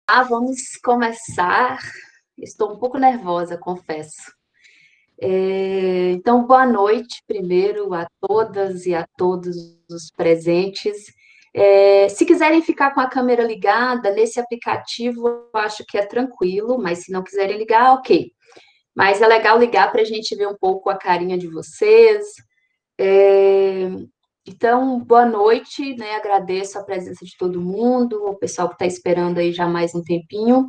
Vamos começar. Estou um pouco nervosa, confesso. Então, boa noite, primeiro, a todas e a todos os presentes. Se quiserem ficar com a câmera ligada, nesse aplicativo, eu acho que é tranquilo, mas se não quiserem ligar, ok. Mas é legal ligar para a gente ver um pouco a carinha de vocês. É, Então, boa noite, né? Agradeço a presença de todo mundo, o pessoal que está esperando aí já mais um tempinho.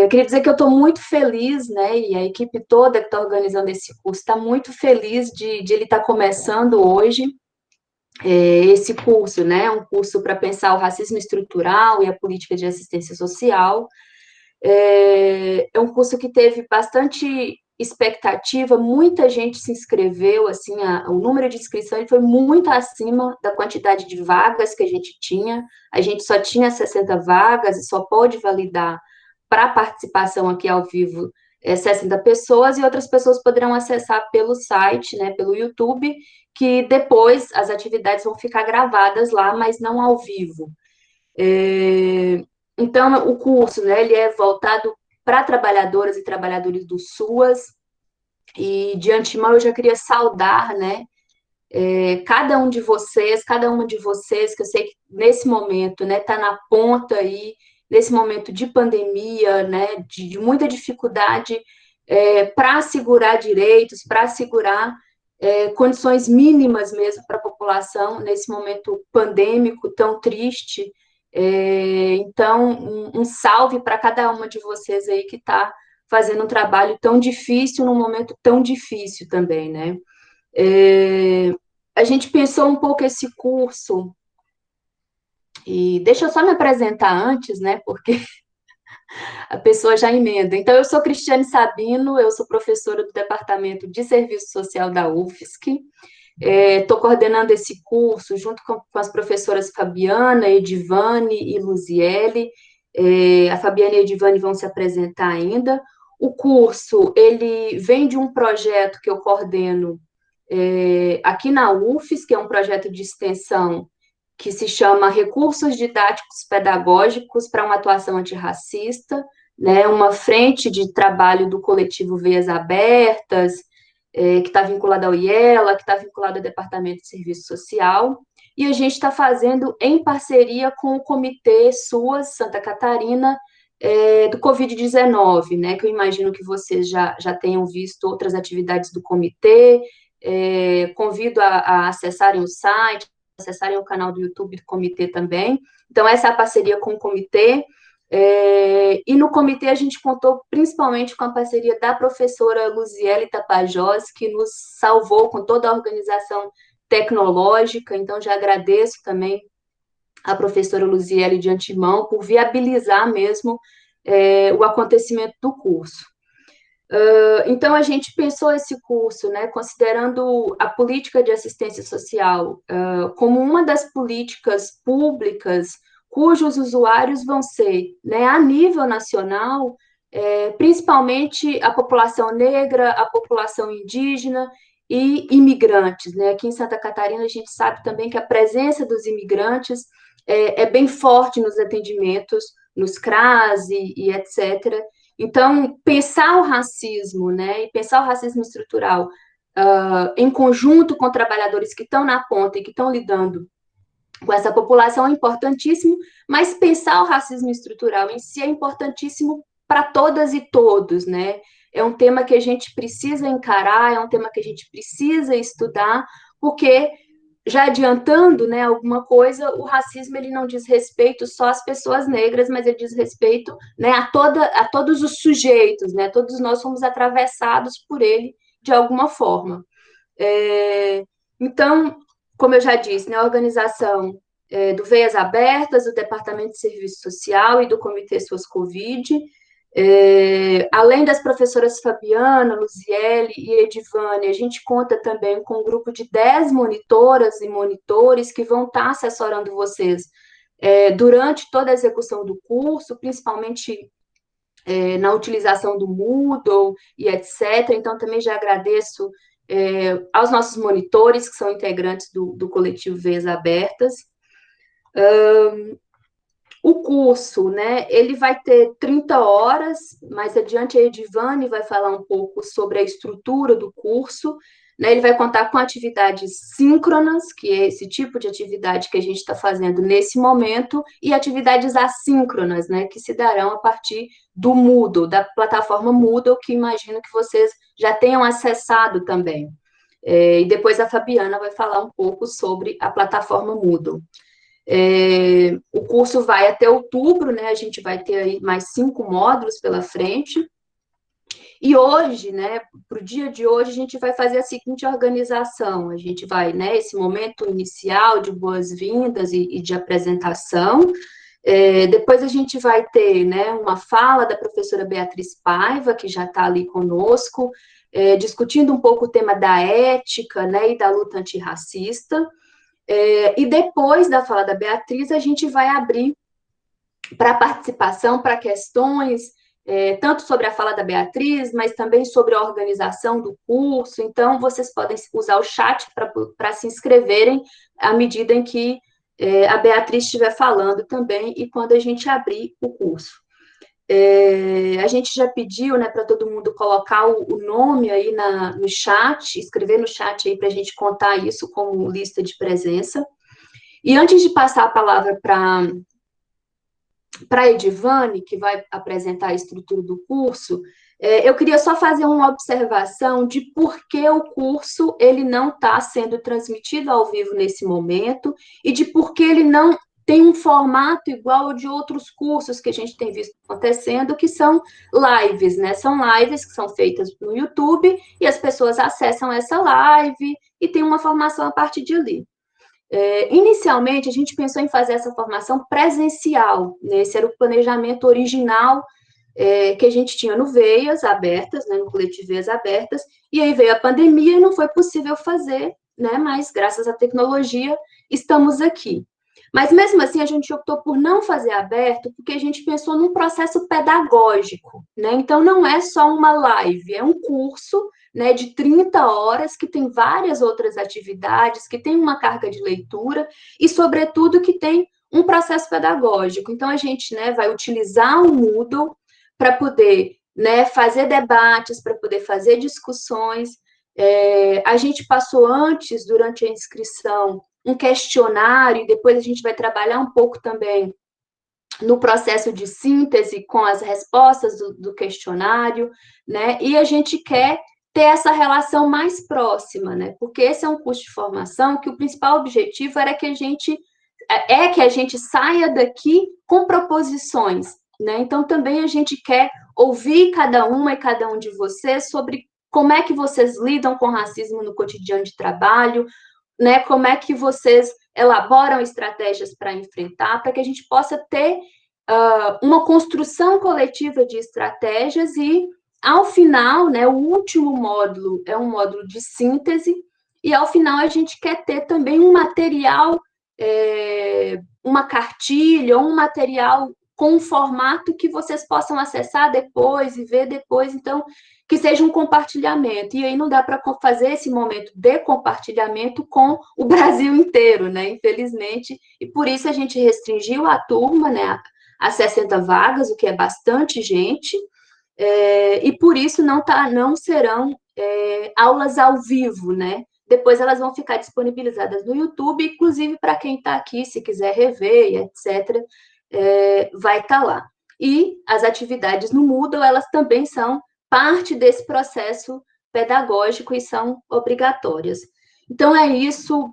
Queria dizer que eu estou muito feliz, né? E a equipe toda que está organizando esse curso está muito feliz de ele estar começando hoje, esse curso, né? Um curso para pensar o racismo estrutural e a política de assistência social. É um curso que teve bastante expectativa, muita gente se inscreveu, assim, o número de inscrições foi muito acima da quantidade de vagas que a gente só tinha 60 vagas e só pode validar para participação aqui ao vivo 60 pessoas, e outras pessoas poderão acessar pelo site, né, pelo YouTube, que depois as atividades vão ficar gravadas lá, mas não ao vivo. Então, o curso, né, ele é voltado para trabalhadoras e trabalhadores do SUAS, e de antemão eu já queria saudar, né, cada um de vocês, cada uma de vocês, que eu sei que nesse momento, né, está na ponta aí, nesse momento de pandemia, né, de muita dificuldade para assegurar direitos, para assegurar condições mínimas mesmo para a população nesse momento pandêmico tão triste. Então, um salve para cada uma de vocês aí que está fazendo um trabalho tão difícil num momento tão difícil também, né? É, a gente pensou um pouco esse curso, e deixa eu só me apresentar antes, né? Porque a pessoa já emenda. Então, eu sou Cristiane Sabino, eu sou professora do Departamento de Serviço Social da UFSC. Estou coordenando esse curso junto com as professoras Fabiana, Edivane e Luziele. A Fabiana e a Edivane vão se apresentar ainda. O curso, ele vem de um projeto que eu coordeno aqui na UFES, que é um projeto de extensão que se chama Recursos Didáticos Pedagógicos para uma Atuação Antirracista, né, uma frente de trabalho do coletivo Veias Abertas, que está vinculada ao IELA, que está vinculada ao Departamento de Serviço Social, e a gente está fazendo em parceria com o Comitê SUAS Santa Catarina do Covid-19, né, que eu imagino que vocês já tenham visto outras atividades do comitê. Convido a acessarem o site, acessarem o canal do YouTube do comitê também. Então, essa é a parceria com o comitê. E no comitê a gente contou principalmente com a parceria da professora Luziele Tapajós, que nos salvou com toda a organização tecnológica. Então, já agradeço também a professora Luziele de antemão por viabilizar mesmo o acontecimento do curso. Então, a gente pensou esse curso, né, considerando a política de assistência social como uma das políticas públicas cujos usuários vão ser, né, a nível nacional, principalmente a população negra, a população indígena e imigrantes, né? Aqui em Santa Catarina, a gente sabe também que a presença dos imigrantes é bem forte nos atendimentos, nos CRAS e etc. Então, pensar o racismo, né, e pensar o racismo estrutural em conjunto com trabalhadores que estão na ponta e que estão lidando com essa população é importantíssimo, mas pensar o racismo estrutural em si é importantíssimo para todas e todos, né? É um tema que a gente precisa encarar, é um tema que a gente precisa estudar, porque já adiantando, né, alguma coisa, o racismo ele não diz respeito só às pessoas negras, mas ele diz respeito, né, a todos os sujeitos, né? Todos nós somos atravessados por ele de alguma forma. É, então, como eu já disse, né, a organização do Veias Abertas, do Departamento de Serviço Social e do Comitê SUAS Covid, além das professoras Fabiana, Luziele e Edivane, a gente conta também com um grupo de 10 monitoras e monitores que vão estar assessorando vocês durante toda a execução do curso, principalmente na utilização do Moodle e etc. Então, também já agradeço aos nossos monitores, que são integrantes do coletivo Veias Abertas. O curso, né, ele vai ter 30 horas, mais adiante a Edivane vai falar um pouco sobre a estrutura do curso, né, ele vai contar com atividades síncronas, que é esse tipo de atividade que a gente está fazendo nesse momento, e atividades assíncronas, né, que se darão a partir do Moodle, da plataforma Moodle, que imagino que vocês já tenham acessado também. E depois a Fabiana vai falar um pouco sobre a plataforma Moodle. O curso vai até outubro, né? A gente vai ter aí mais 5 módulos pela frente. E hoje, né, para o dia de hoje, a gente vai fazer a seguinte organização: a gente vai, né, esse momento inicial de boas-vindas e de apresentação. Depois a gente vai ter, né, uma fala da professora Beatriz Paiva, que já está ali conosco, discutindo um pouco o tema da ética, né, e da luta antirracista. E depois da fala da Beatriz, a gente vai abrir para participação, para questões, tanto sobre a fala da Beatriz, mas também sobre a organização do curso. Então, vocês podem usar o chat para se inscreverem à medida em que a Beatriz estiver falando também e quando a gente abrir o curso. A gente já pediu, né, para todo mundo colocar o nome aí no chat, escrever no chat aí para a gente contar isso como lista de presença. E antes de passar a palavra para a Edivane, que vai apresentar a estrutura do curso, eu queria só fazer uma observação de por que o curso ele não está sendo transmitido ao vivo nesse momento e de por que ele não tem um formato igual ao de outros cursos que a gente tem visto acontecendo, que são lives, né? São lives que são feitas no YouTube e as pessoas acessam essa live e tem uma formação a partir de ali. Inicialmente, a gente pensou em fazer essa formação presencial, né? Esse era o planejamento original que a gente tinha no Veias Abertas, né? No Coletivo Veias Abertas, e aí veio a pandemia e não foi possível fazer, né? Mas, graças à tecnologia, estamos aqui. Mas, mesmo assim, a gente optou por não fazer aberto, porque a gente pensou num processo pedagógico, né? Então, não é só uma live, é um curso, né, de 30 horas, que tem várias outras atividades, que tem uma carga de leitura e, sobretudo, que tem um processo pedagógico. Então, a gente, né, vai utilizar o Moodle para poder, né, fazer debates, para poder fazer discussões. A gente passou antes, durante a inscrição, um questionário, e depois a gente vai trabalhar um pouco também no processo de síntese com as respostas do questionário, né? E a gente quer ter essa relação mais próxima, né? Porque esse é um curso de formação que o principal objetivo era que a gente saia daqui com proposições, né? Então também a gente quer ouvir cada uma e cada um de vocês sobre como é que vocês lidam com racismo no cotidiano de trabalho, né? Como é que vocês elaboram estratégias para enfrentar, para que a gente possa ter uma construção coletiva de estratégias e, ao final, né, o último módulo é um módulo de síntese, e ao final a gente quer ter também um material, uma cartilha, ou um material com um formato que vocês possam acessar depois e ver depois, então, que seja um compartilhamento. E aí não dá para fazer esse momento de compartilhamento com o Brasil inteiro, né? Infelizmente, e por isso a gente restringiu a turma, né, a 60 vagas, o que é bastante gente, e por isso não serão aulas ao vivo, né? Depois elas vão ficar disponibilizadas no YouTube, inclusive para quem está aqui, se quiser rever, etc., vai estar lá. E as atividades no Moodle, elas também são parte desse processo pedagógico e são obrigatórias. Então, é isso.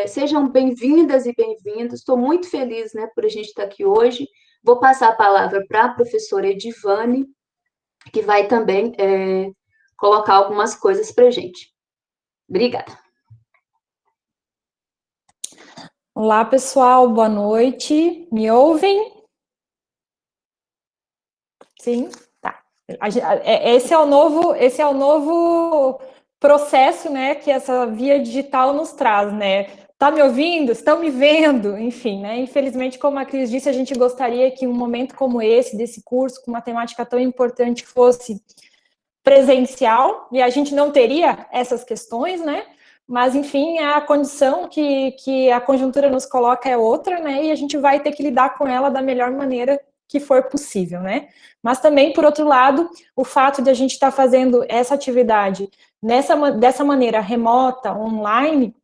Sejam bem-vindas e bem-vindos. Estou muito feliz, né, por a gente estar aqui hoje. Vou passar a palavra para a professora Edivane, que vai também colocar algumas coisas para a gente. Obrigada. Olá, pessoal, boa noite. Me ouvem? Sim? Tá. Esse é o novo processo, né, que essa via digital nos traz, né? Tá me ouvindo? Estão me vendo? Enfim, né? Infelizmente, como a Cris disse, a gente gostaria que um momento como esse, desse curso, com uma temática tão importante, fosse presencial, e a gente não teria essas questões, né? mas, enfim, a condição que a conjuntura nos coloca é outra, né? E a gente vai ter que lidar com ela da melhor maneira que for possível, né? Mas também, por outro lado, o fato de a gente estar fazendo essa atividade dessa maneira remota, online,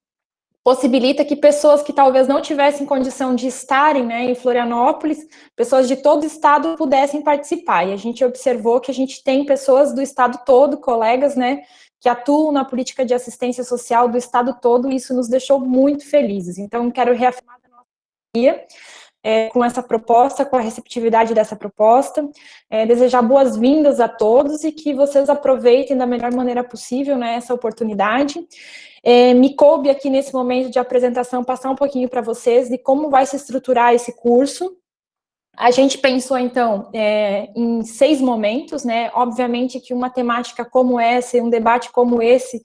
possibilita que pessoas que talvez não tivessem condição de estarem, né, em Florianópolis, pessoas de todo o estado pudessem participar. E a gente observou que a gente tem pessoas do estado todo, colegas, né, que atuam na política de assistência social do estado todo, e isso nos deixou muito felizes. Então, quero reafirmar a nossa dia com essa proposta, com a receptividade dessa proposta, desejar boas-vindas a todos e que vocês aproveitem da melhor maneira possível, né, essa oportunidade. Me coube aqui nesse momento de apresentação passar um pouquinho para vocês de como vai se estruturar esse curso. A gente pensou, então, em 6 momentos, né? Obviamente que uma temática como essa e um debate como esse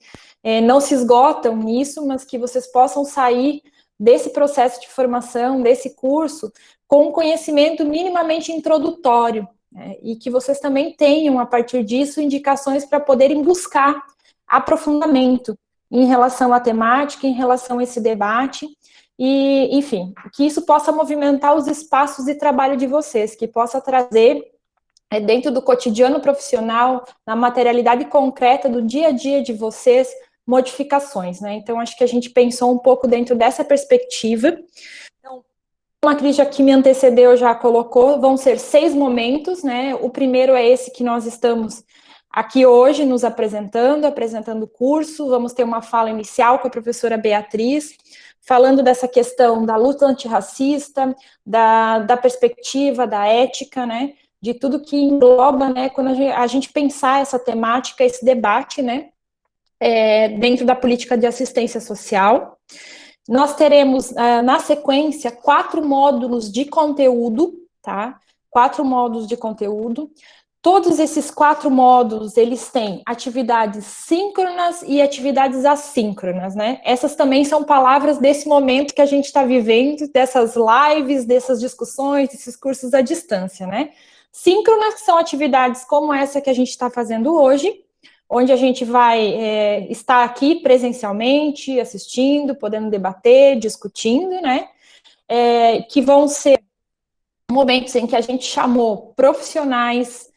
não se esgotam nisso, mas que vocês possam sair desse processo de formação, desse curso, com um conhecimento minimamente introdutório, né? E que vocês também tenham, a partir disso, indicações para poderem buscar aprofundamento em relação à temática, em relação a esse debate, e, enfim, que isso possa movimentar os espaços de trabalho de vocês, que possa trazer dentro do cotidiano profissional, na materialidade concreta do dia a dia de vocês, modificações, né? Então, acho que a gente pensou um pouco dentro dessa perspectiva. Então, como a Cris já que me antecedeu já colocou, vão ser 6 momentos, né? O primeiro é esse que nós estamos aqui hoje nos apresentando o curso. Vamos ter uma fala inicial com a professora Beatriz, falando dessa questão da luta antirracista, da perspectiva, da ética, né, de tudo que engloba, né, quando a gente pensar essa temática, esse debate, né, dentro da política de assistência social. Nós teremos, na sequência, 4 módulos de conteúdo, tá? 4 módulos de conteúdo. Todos esses 4 módulos, eles têm atividades síncronas e atividades assíncronas, né? Essas também são palavras desse momento que a gente está vivendo, dessas lives, dessas discussões, desses cursos à distância, né? Síncronas são atividades como essa que a gente está fazendo hoje, onde a gente vai estar aqui presencialmente, assistindo, podendo debater, discutindo, né? Que vão ser momentos em que a gente chamou profissionais,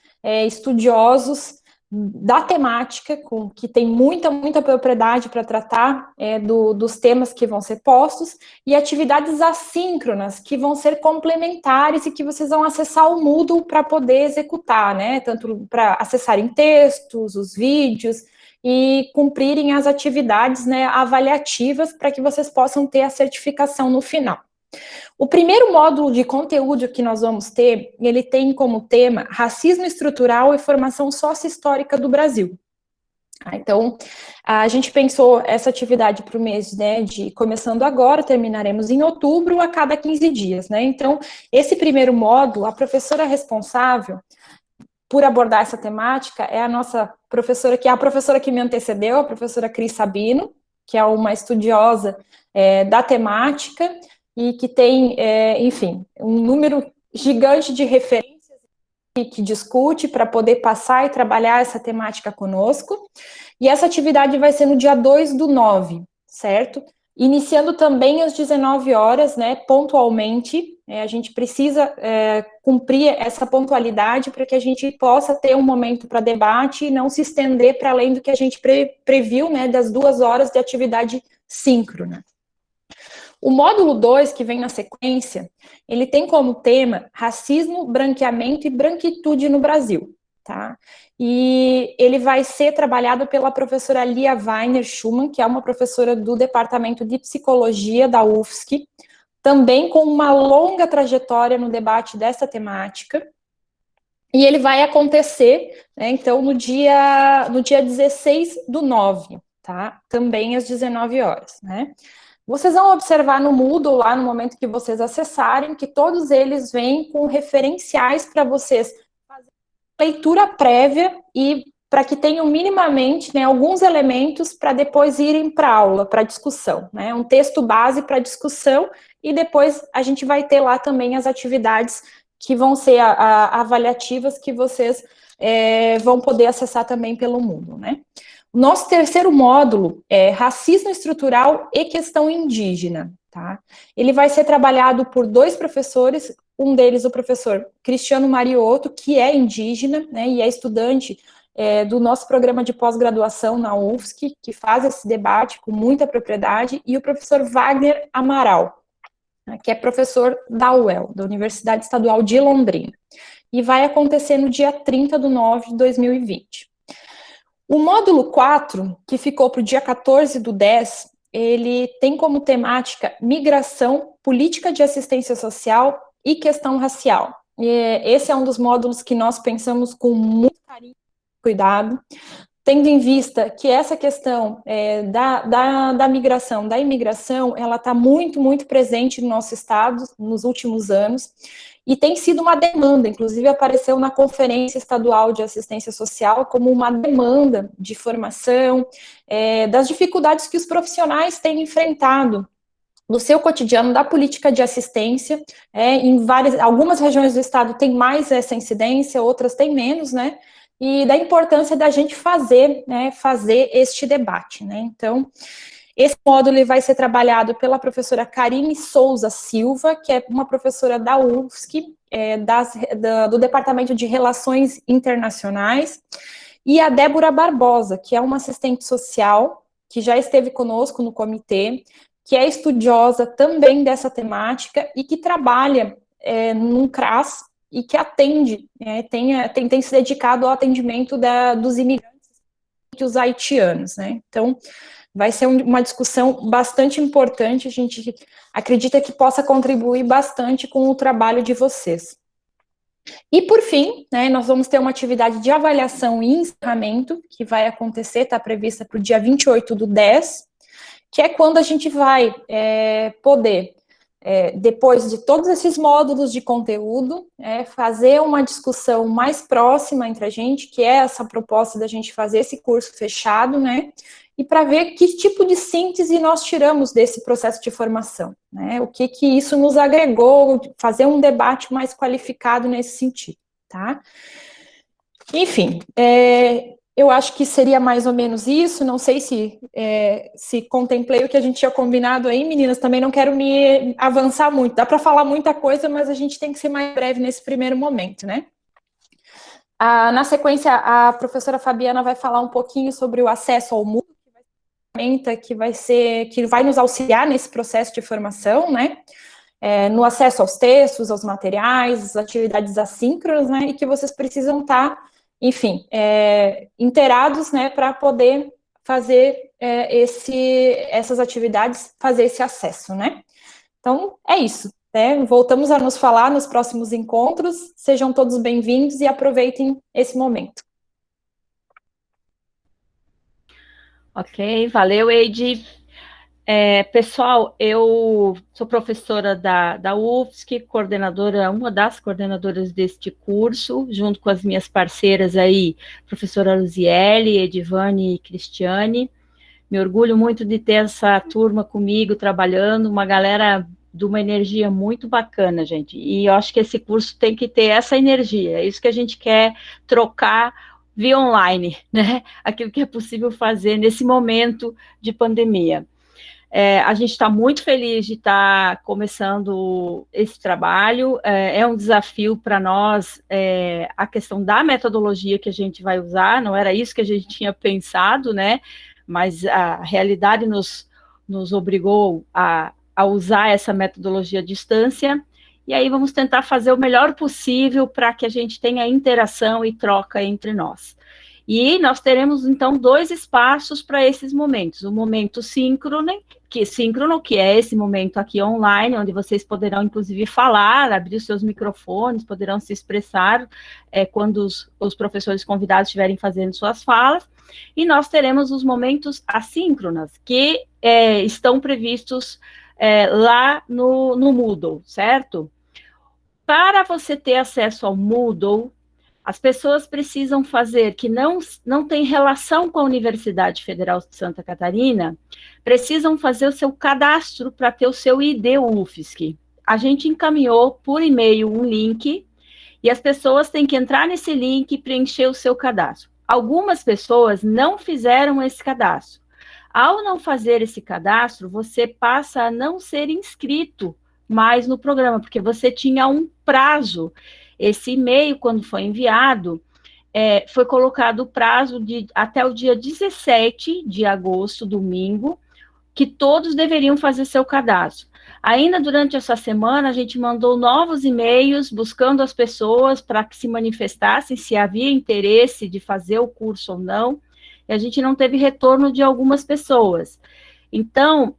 estudiosos da temática, que tem muita propriedade para tratar dos temas que vão ser postos, e atividades assíncronas, que vão ser complementares e que vocês vão acessar o Moodle para poder executar, né? Tanto para acessarem textos, os vídeos, e cumprirem as atividades, né, avaliativas para que vocês possam ter a certificação no final. O primeiro módulo de conteúdo que nós vamos ter, ele tem como tema racismo estrutural e formação sócio-histórica do Brasil. Então, a gente pensou essa atividade para o mês, né, de começando agora, terminaremos em outubro, a cada 15 dias, né? Então, esse primeiro módulo, a professora responsável por abordar essa temática é a nossa professora, que é a professora que me antecedeu, a professora Cris Sabino, que é uma estudiosa da temática, e que tem, enfim, um número gigante de referências que discute para poder passar e trabalhar essa temática conosco. E essa atividade vai ser no dia 2/9, certo? Iniciando também às 19 horas, né, pontualmente. A gente precisa cumprir essa pontualidade para que a gente possa ter um momento para debate e não se estender para além do que a gente previu, né, das 2 horas de atividade síncrona. O módulo 2, que vem na sequência, ele tem como tema racismo, branqueamento e branquitude no Brasil, tá? E ele vai ser trabalhado pela professora Lia Weiner Schumann, que é uma professora do Departamento de Psicologia da UFSC, também com uma longa trajetória no debate dessa temática. E ele vai acontecer, né, então, no dia 16/9, tá? Também às 19 horas, né? Vocês vão observar no Moodle, lá no momento que vocês acessarem, que todos eles vêm com referenciais para vocês fazerem leitura prévia e para que tenham minimamente, né, alguns elementos para depois irem para a aula, para a discussão, né? Um texto base para discussão, e depois a gente vai ter lá também as atividades que vão ser avaliativas, que vocês vão poder acessar também pelo Moodle, né? Nosso terceiro módulo é Racismo Estrutural e Questão Indígena, tá? Ele vai ser trabalhado por 2 professores, um deles o professor Cristiano Mariotto, que é indígena, né, e é estudante do nosso programa de pós-graduação na UFSC, que faz esse debate com muita propriedade, e o professor Wagner Amaral, né, que é professor da UEL, da Universidade Estadual de Londrina. E vai acontecer no dia 30/9/2020. O módulo 4, que ficou para o dia 14/10, ele tem como temática migração, política de assistência social e questão racial. E esse é um dos módulos que nós pensamos com muito carinho e cuidado, tendo em vista que essa questão da migração, da imigração, ela está muito, muito presente no nosso estado nos últimos anos, e tem sido uma demanda, inclusive apareceu na Conferência Estadual de Assistência Social como uma demanda de formação, das dificuldades que os profissionais têm enfrentado no seu cotidiano da política de assistência, algumas regiões do estado têm mais essa incidência, outras têm menos, né, e da importância da gente fazer este debate, né. Então, esse módulo vai ser trabalhado pela professora Karine Souza Silva, que é uma professora da UFSC, do Departamento de Relações Internacionais, e a Débora Barbosa, que é uma assistente social, que já esteve conosco no comitê, que é estudiosa também dessa temática e que trabalha num CRAS e que atende, tem se dedicado ao atendimento dos imigrantes e os haitianos, né? Então, vai ser uma discussão bastante importante, a gente acredita que possa contribuir bastante com o trabalho de vocês. E, por fim, né, nós vamos ter uma atividade de avaliação e encerramento, que vai acontecer, está prevista para o dia 28/10, que é quando a gente vai poder, depois de todos esses módulos de conteúdo, fazer uma discussão mais próxima entre a gente, que é essa proposta da gente fazer esse curso fechado, né, e para ver que tipo de síntese nós tiramos desse processo de formação, né, o que isso nos agregou, fazer um debate mais qualificado nesse sentido, tá? Enfim, eu acho que seria mais ou menos isso, não sei se contemplei o que a gente tinha combinado aí, meninas, também não quero me avançar muito, dá para falar muita coisa, mas a gente tem que ser mais breve nesse primeiro momento, né? Na sequência, a professora Fabiana vai falar um pouquinho sobre o acesso ao Moodle, que vai nos auxiliar nesse processo de formação, né? No acesso aos textos, aos materiais, às atividades assíncronas, né? E que vocês precisam estar, enfim, inteirados, né, para poder fazer essas atividades, fazer esse acesso, né? Então, é isso, né? Voltamos a nos falar nos próximos encontros, sejam todos bem-vindos e aproveitem esse momento. Ok, valeu, Eide. Pessoal, eu sou professora da UFSC, coordenadora, uma das coordenadoras deste curso, junto com as minhas parceiras aí, professora Luziele, Edivane e Cristiane. Me orgulho muito de ter essa turma comigo, trabalhando, uma galera de uma energia muito bacana, gente. E eu acho que esse curso tem que ter essa energia, é isso que a gente quer trocar via online, né? Aquilo que é possível fazer nesse momento de pandemia. A gente está muito feliz de estar começando esse trabalho, é um desafio para nós a questão da metodologia que a gente vai usar, não era isso que a gente tinha pensado, né? Mas a realidade nos obrigou a usar essa metodologia à distância, e aí vamos tentar fazer o melhor possível para que a gente tenha interação e troca entre nós. E nós teremos, então, 2 espaços para esses momentos. O momento síncrono, que é esse momento aqui online, onde vocês poderão, inclusive, falar, abrir os seus microfones, poderão se expressar quando os professores convidados estiverem fazendo suas falas. E nós teremos os momentos assíncronos, que estão previstos lá no Moodle, certo? Para você ter acesso ao Moodle, as pessoas precisam fazer, que não tem relação com a Universidade Federal de Santa Catarina, precisam fazer o seu cadastro para ter o seu ID UFSC. A gente encaminhou por e-mail um link, e as pessoas têm que entrar nesse link e preencher o seu cadastro. algumas pessoas não fizeram esse cadastro. Ao não fazer esse cadastro, você passa a não ser inscrito mais no programa, porque você tinha um prazo. Esse e-mail, quando foi enviado, foi colocado o prazo de até o dia 17 de agosto, domingo, que todos deveriam fazer seu cadastro. Ainda durante essa semana, a gente mandou novos e-mails buscando as pessoas para que se manifestassem se havia interesse de fazer o curso ou não, e a gente não teve retorno de algumas pessoas. Então,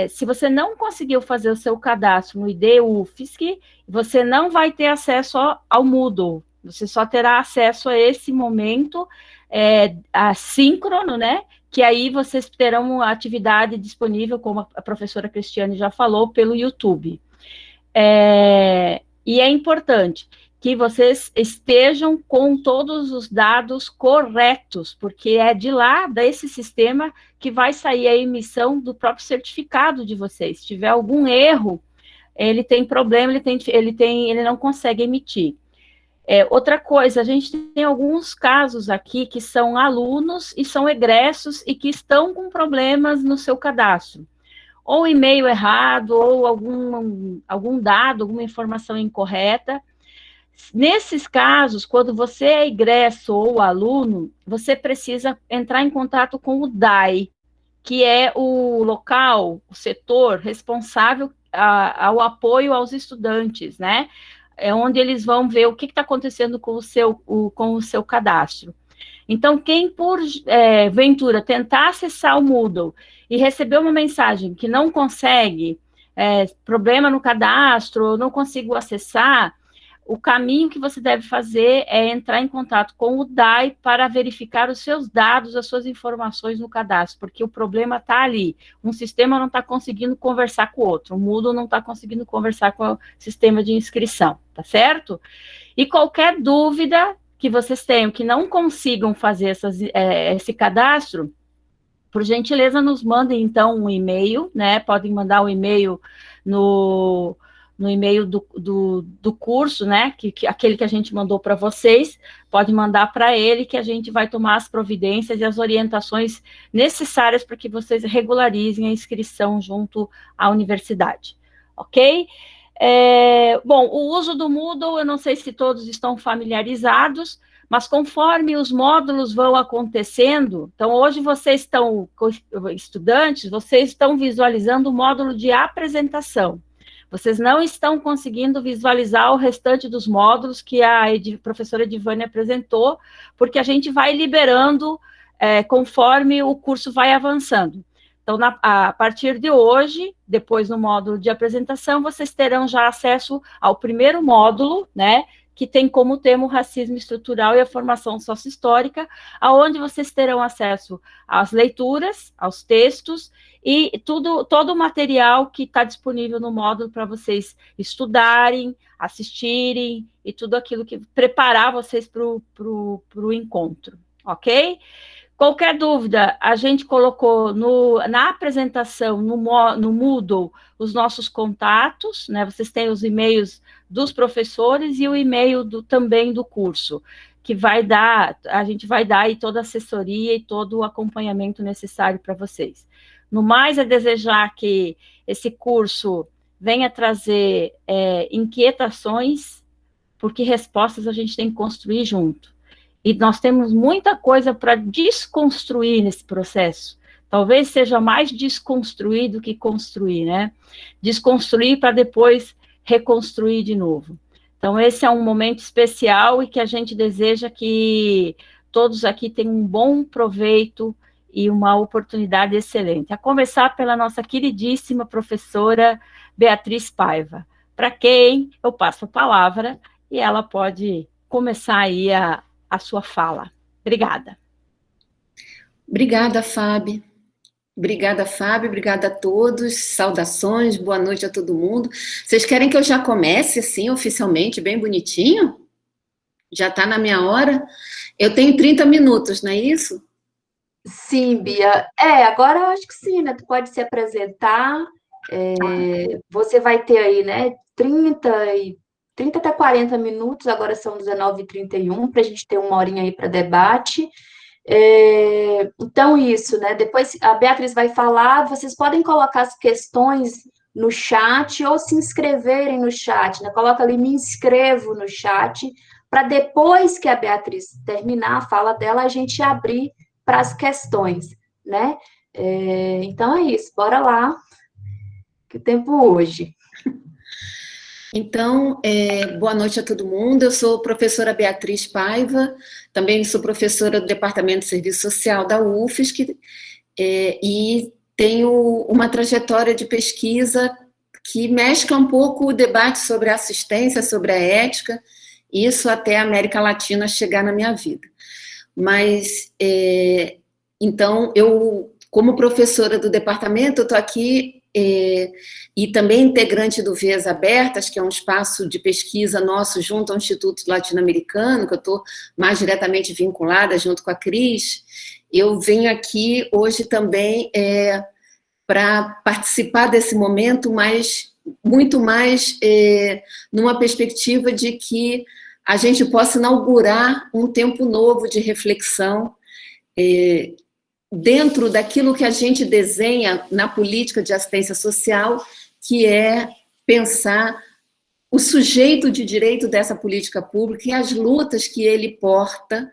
se você não conseguiu fazer o seu cadastro no ID UFSC, você não vai ter acesso ao Moodle, você só terá acesso a esse momento assíncrono, né? Que aí vocês terão uma atividade disponível, como a professora Cristiane já falou, pelo YouTube. E é importante que vocês estejam com todos os dados corretos, porque é de lá, desse sistema, que vai sair a emissão do próprio certificado de vocês. Se tiver algum erro, ele tem problema, ele não consegue emitir. Outra coisa, a gente tem alguns casos aqui que são alunos e são egressos e que estão com problemas no seu cadastro. Ou e-mail errado, ou algum dado, alguma informação incorreta. Nesses casos, quando você é egresso ou aluno, você precisa entrar em contato com o DAI, que é o local, o setor responsável ao apoio aos estudantes, né? É onde eles vão ver o que está acontecendo com o seu cadastro. Então, quem, por ventura, tentar acessar o Moodle e receber uma mensagem que não consegue, problema no cadastro, não consigo acessar, o caminho que você deve fazer é entrar em contato com o DAI para verificar os seus dados, as suas informações no cadastro, porque o problema está ali. Um sistema não está conseguindo conversar com o outro, o Moodle não está conseguindo conversar com o sistema de inscrição, tá certo? E qualquer dúvida que vocês tenham, que não consigam fazer esse cadastro, por gentileza, nos mandem, então, um e-mail, né? Podem mandar um e-mail no e-mail do curso, né, aquele que a gente mandou para vocês, pode mandar para ele, que a gente vai tomar as providências e as orientações necessárias para que vocês regularizem a inscrição junto à universidade, ok? Bom, o uso do Moodle, eu não sei se todos estão familiarizados, mas conforme os módulos vão acontecendo, então hoje vocês estão, estudantes, vocês estão visualizando o módulo de apresentação. Vocês não estão conseguindo visualizar o restante dos módulos que a professora Edivânia apresentou, porque a gente vai liberando conforme o curso vai avançando. Então, a partir de hoje, depois no módulo de apresentação, vocês terão já acesso ao primeiro módulo, né, que tem como tema o racismo estrutural e a formação sociohistórica, aonde vocês terão acesso às leituras, aos textos, e todo o material que está disponível no módulo para vocês estudarem, assistirem, e tudo aquilo que preparar vocês para o encontro, ok? Qualquer dúvida, a gente colocou na apresentação, no Moodle, os nossos contatos, né? Vocês têm os e-mails dos professores e o e-mail também do curso, que a gente vai dar aí toda a assessoria e todo o acompanhamento necessário para vocês. No mais, é desejar que esse curso venha trazer inquietações, porque respostas a gente tem que construir junto. E nós temos muita coisa para desconstruir nesse processo. Talvez seja mais desconstruir do que construir, né? Desconstruir para depois reconstruir de novo. Então, esse é um momento especial e que a gente deseja que todos aqui tenham um bom proveito e uma oportunidade excelente. A começar pela nossa queridíssima professora Beatriz Paiva, para quem eu passo a palavra e ela pode começar aí a sua fala. Obrigada. Obrigada, Fábio. Obrigada, Fábio. Obrigada a todos. Saudações, boa noite a todo mundo. Vocês querem que eu já comece, assim, oficialmente, bem bonitinho? Já está na minha hora? Eu tenho 30 minutos, não é isso? Sim, Bia. Agora eu acho que sim, né? Tu pode se apresentar. Você vai ter aí, né, 30 30 até 40 minutos, agora são 19h31, para a gente ter uma horinha aí para debate. Então, isso, né? Depois a Beatriz vai falar, vocês podem colocar as questões no chat ou se inscreverem no chat, né? Coloca ali, me inscrevo no chat, para depois que a Beatriz terminar a fala dela, a gente abrir para as questões, né? Então é isso, bora lá, que o tempo hoje. Então, boa noite a todo mundo. Eu sou professora Beatriz Paiva, também sou professora do Departamento de Serviço Social da UFSC, e tenho uma trajetória de pesquisa que mescla um pouco o debate sobre a assistência, sobre a ética, isso até a América Latina chegar na minha vida. Mas, então, eu, como professora do departamento, eu estou aqui e também integrante do Vias Abertas, que é um espaço de pesquisa nosso junto ao Instituto Latino-Americano, que eu estou mais diretamente vinculada junto com a Cris. Eu venho aqui hoje também para participar desse momento, mas muito mais numa perspectiva de que a gente possa inaugurar um tempo novo de reflexão dentro daquilo que a gente desenha na política de assistência social, que é pensar o sujeito de direito dessa política pública e as lutas que ele porta,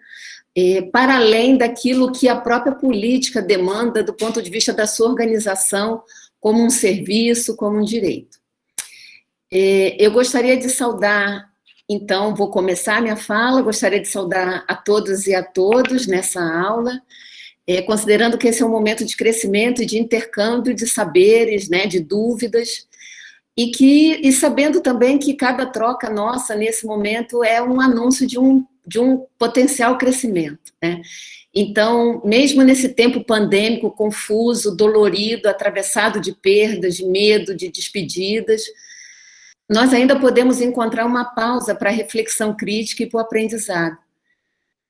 para além daquilo que a própria política demanda do ponto de vista da sua organização como um serviço, como um direito. Eu gostaria de saudar, então, vou começar a minha fala, gostaria de saudar a todos e a todos nessa aula, considerando que esse é um momento de crescimento e de intercâmbio de saberes, né, de dúvidas, e sabendo também que cada troca nossa nesse momento é um anúncio de um potencial crescimento, né? Então, mesmo nesse tempo pandêmico, confuso, dolorido, atravessado de perdas, de medo, de despedidas, nós ainda podemos encontrar uma pausa para a reflexão crítica e para o aprendizado.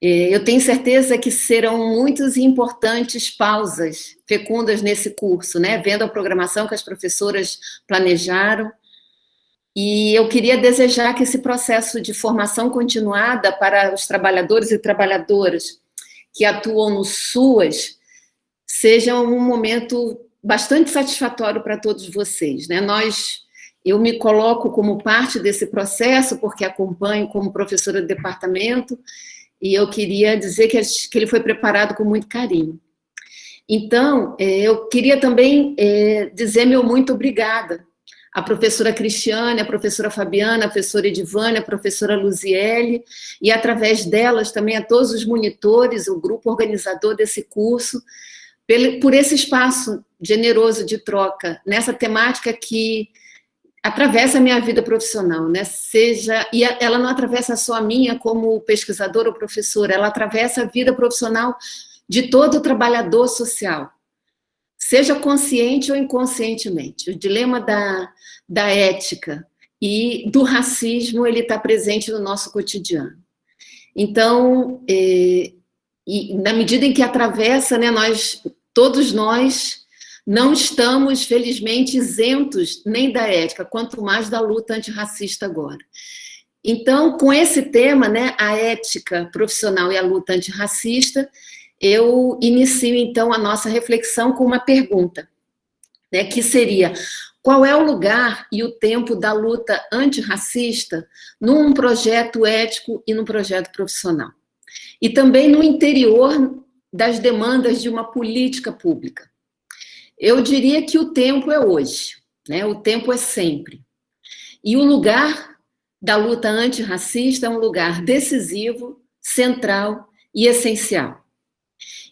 Eu tenho certeza que serão muitas e importantes pausas fecundas nesse curso, né? Vendo a programação que as professoras planejaram. E eu queria desejar que esse processo de formação continuada para os trabalhadores e trabalhadoras que atuam no SUAS seja um momento bastante satisfatório para todos vocês, né? Eu me coloco como parte desse processo, porque acompanho como professora do departamento, e eu queria dizer que ele foi preparado com muito carinho. Então, eu queria também dizer meu muito obrigada à professora Cristiane, à professora Fabiana, à professora Edivânia, à professora Luziele, e através delas também a todos os monitores, o grupo organizador desse curso, por esse espaço generoso de troca, nessa temática que atravessa a minha vida profissional, né? E ela não atravessa só a minha como pesquisadora ou professora, ela atravessa a vida profissional de todo trabalhador social, seja consciente ou inconscientemente. O dilema da ética e do racismo, ele está presente no nosso cotidiano. Então, e na medida em que atravessa, né, todos nós não estamos, felizmente, isentos nem da ética, quanto mais da luta antirracista agora. Então, com esse tema, né, a ética profissional e a luta antirracista, eu inicio, então, a nossa reflexão com uma pergunta, né, que seria: qual é o lugar e o tempo da luta antirracista num projeto ético e num projeto profissional? E também no interior das demandas de uma política pública. Eu diria que o tempo é hoje, né? O tempo é sempre. E o lugar da luta antirracista é um lugar decisivo, central e essencial.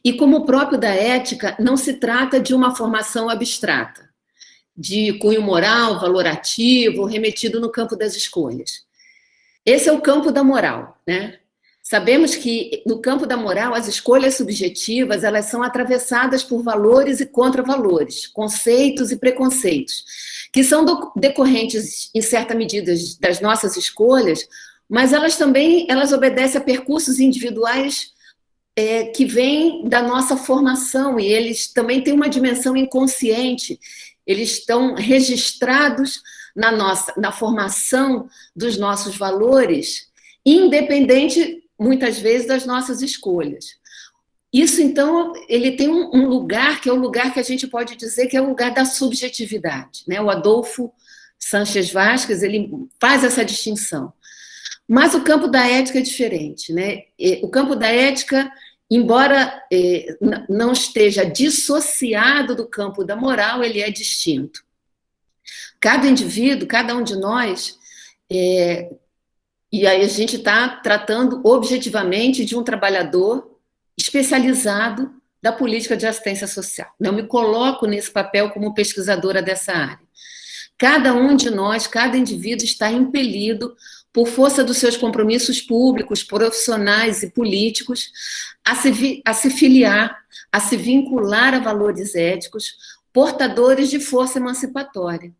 E como o próprio da ética, não se trata de uma formação abstrata, de cunho moral, valorativo, remetido no campo das escolhas. Esse é o campo da moral, né? Sabemos que, no campo da moral, as escolhas subjetivas, elas são atravessadas por valores e contravalores, conceitos e preconceitos, que são decorrentes, em certa medida, das nossas escolhas, mas elas também obedecem a percursos individuais que vêm da nossa formação, e eles também têm uma dimensão inconsciente, eles estão registrados na formação dos nossos valores, independente, muitas vezes, das nossas escolhas. Isso, então, ele tem um lugar que é o lugar que a gente pode dizer que é o lugar da subjetividade, né? O Adolfo Sánchez Vázquez, ele faz essa distinção. Mas o campo da ética é diferente, né? O campo da ética, embora não esteja dissociado do campo da moral, ele é distinto. Cada indivíduo, cada um de nós, e aí a gente está tratando objetivamente de um trabalhador especializado da política de assistência social. Eu me coloco nesse papel como pesquisadora dessa área. Cada um de nós, cada indivíduo está impelido, por força dos seus compromissos públicos, profissionais e políticos, a se filiar, a se vincular a valores éticos, portadores de força emancipatória.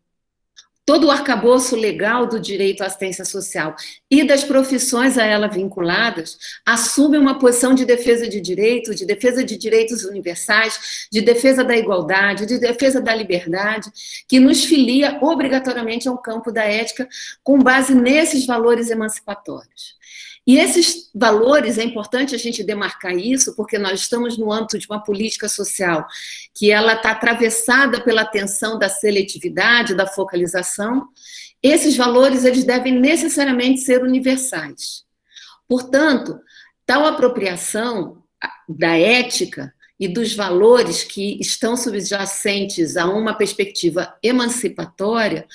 Todo o arcabouço legal do direito à assistência social e das profissões a ela vinculadas assume uma posição de defesa de direitos universais, de defesa da igualdade, de defesa da liberdade, que nos filia obrigatoriamente ao campo da ética com base nesses valores emancipatórios. E esses valores, é importante a gente demarcar isso, porque nós estamos no âmbito de uma política social que ela está atravessada pela tensão da seletividade, da focalização. Esses valores, eles devem necessariamente ser universais. Portanto, tal apropriação da ética e dos valores que estão subjacentes a uma perspectiva emancipatória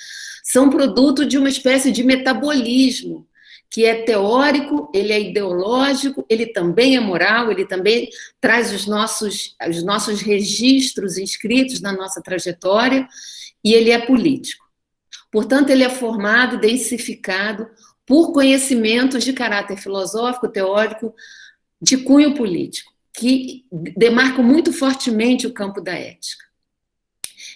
são produto de uma espécie de metabolismo que é teórico, ele é ideológico, ele também é moral, ele também traz os nossos registros inscritos na nossa trajetória, e ele é político. Portanto, ele é formado, densificado por conhecimentos de caráter filosófico, teórico, de cunho político, que demarcam muito fortemente o campo da ética.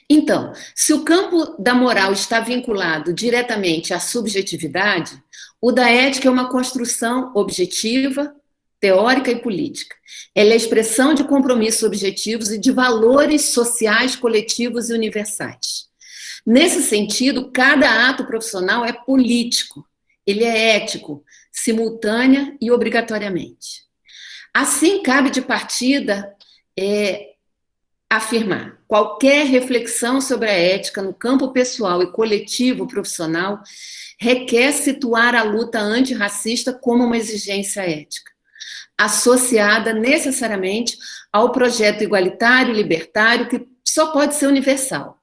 Então, se o campo da moral está vinculado diretamente à subjetividade, o da ética é uma construção objetiva, teórica e política. Ela é a expressão de compromissos objetivos e de valores sociais, coletivos e universais. Nesse sentido, cada ato profissional é político, ele é ético, simultânea e obrigatoriamente. Assim, cabe de partida afirmar: qualquer reflexão sobre a ética no campo pessoal e coletivo profissional requer situar a luta antirracista como uma exigência ética, associada necessariamente ao projeto igualitário e libertário que só pode ser universal,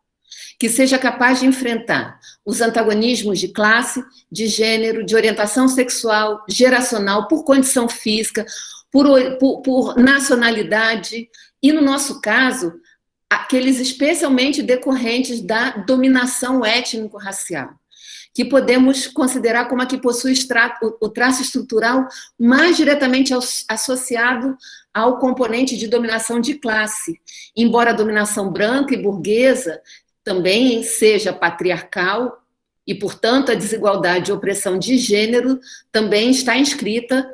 que seja capaz de enfrentar os antagonismos de classe, de gênero, de orientação sexual, geracional, por condição física, por nacionalidade, e, no nosso caso, aqueles especialmente decorrentes da dominação étnico-racial, que podemos considerar como a que possui o traço estrutural mais diretamente associado ao componente de dominação de classe, embora a dominação branca e burguesa também seja patriarcal e, portanto, a desigualdade e opressão de gênero também está inscrita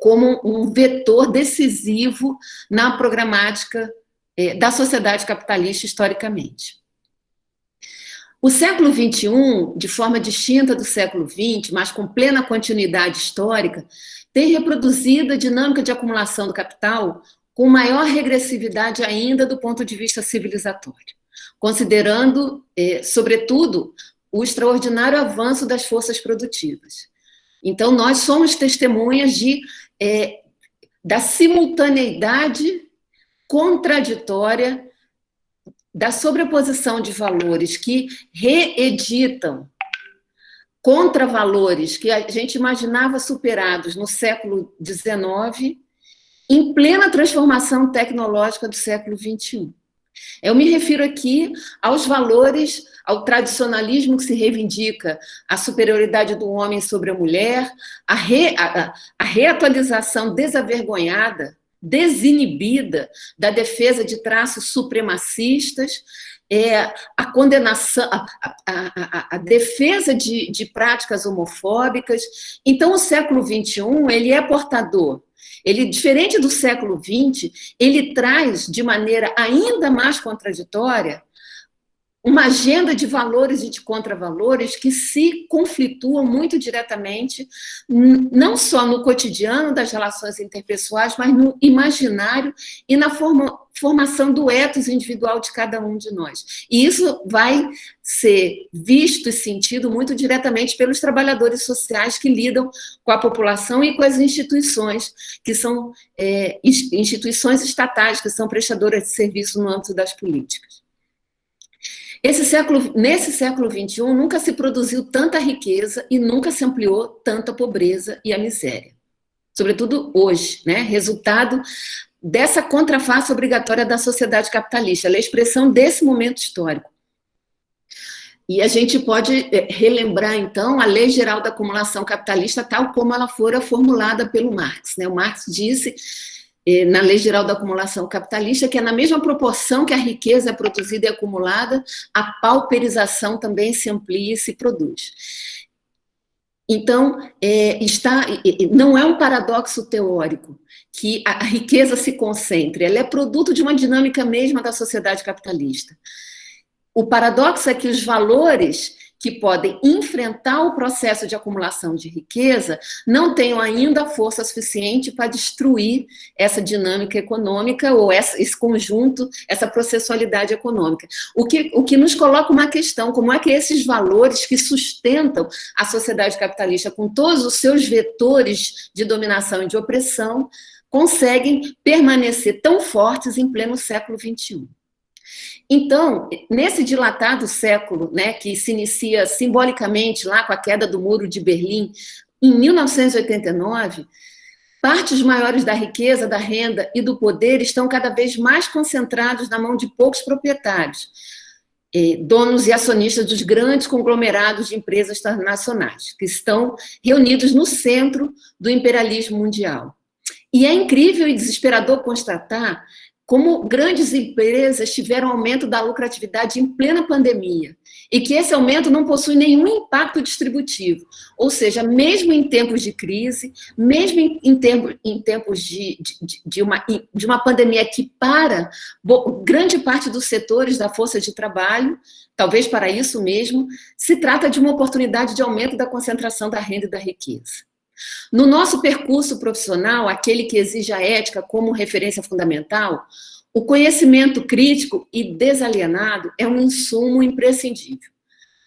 como um vetor decisivo na programática da sociedade capitalista historicamente. O século XXI, de forma distinta do século XX, mas com plena continuidade histórica, tem reproduzido a dinâmica de acumulação do capital com maior regressividade ainda do ponto de vista civilizatório, considerando, sobretudo, o extraordinário avanço das forças produtivas. Então, nós somos testemunhas da simultaneidade contraditória da sobreposição de valores que reeditam contra valores que a gente imaginava superados no século XIX, em plena transformação tecnológica do século XXI. Eu me refiro aqui aos valores, ao tradicionalismo que se reivindica a superioridade do homem sobre a mulher, a reatualização desavergonhada, desinibida da defesa de traços supremacistas, a condenação, a defesa de práticas homofóbicas. Então, o século XXI, ele é portador. Ele, diferente do século XX, ele traz de maneira ainda mais contraditória uma agenda de valores e de contravalores que se conflituam muito diretamente, não só no cotidiano das relações interpessoais, mas no imaginário e na formação do ethos individual de cada um de nós. E isso vai ser visto e sentido muito diretamente pelos trabalhadores sociais que lidam com a população e com as instituições, que são instituições estatais, que são prestadoras de serviço no âmbito das políticas. Nesse século XXI, nunca se produziu tanta riqueza e nunca se ampliou tanta pobreza e a miséria. Sobretudo hoje, né? Resultado dessa contraface obrigatória da sociedade capitalista. Ela é a expressão desse momento histórico. E a gente pode relembrar, então, a Lei Geral da Acumulação Capitalista, tal como ela fora formulada pelo Marx, né? O Marx disse, na Lei Geral da Acumulação Capitalista, que é na mesma proporção que a riqueza é produzida e acumulada, a pauperização também se amplia e se produz. Então, não é um paradoxo teórico que a riqueza se concentre, ela é produto de uma dinâmica mesma da sociedade capitalista. O paradoxo é que os valores que podem enfrentar o processo de acumulação de riqueza não tenham ainda força suficiente para destruir essa dinâmica econômica ou esse conjunto, essa processualidade econômica. O que nos coloca uma questão, como é que esses valores que sustentam a sociedade capitalista com todos os seus vetores de dominação e de opressão conseguem permanecer tão fortes em pleno século XXI. Então, nesse dilatado século, né, que se inicia simbolicamente lá com a queda do Muro de Berlim, em 1989, partes maiores da riqueza, da renda e do poder estão cada vez mais concentrados na mão de poucos proprietários, donos e acionistas dos grandes conglomerados de empresas transnacionais, que estão reunidos no centro do imperialismo mundial. E é incrível e desesperador constatar como grandes empresas tiveram aumento da lucratividade em plena pandemia, e que esse aumento não possui nenhum impacto distributivo. Ou seja, mesmo em tempos de crise, mesmo em tempos de uma pandemia que para grande parte dos setores da força de trabalho, talvez para isso mesmo, se trata de uma oportunidade de aumento da concentração da renda e da riqueza. No nosso percurso profissional, aquele que exige a ética como referência fundamental, o conhecimento crítico e desalienado é um insumo imprescindível.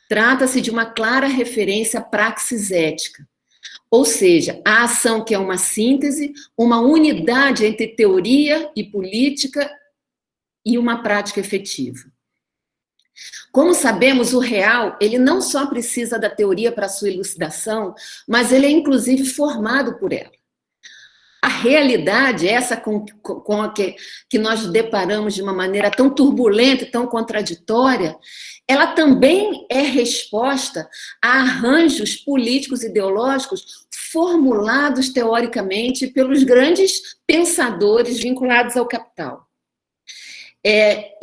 Trata-se de uma clara referência à praxis ética, ou seja, a ação que é uma síntese, uma unidade entre teoria e política e uma prática efetiva. Como sabemos, o real, ele não só precisa da teoria para sua elucidação, mas ele é inclusive formado por ela. A realidade, essa com a que nós nos deparamos de uma maneira tão turbulenta e tão contraditória, ela também é resposta a arranjos políticos e ideológicos formulados teoricamente pelos grandes pensadores vinculados ao capital.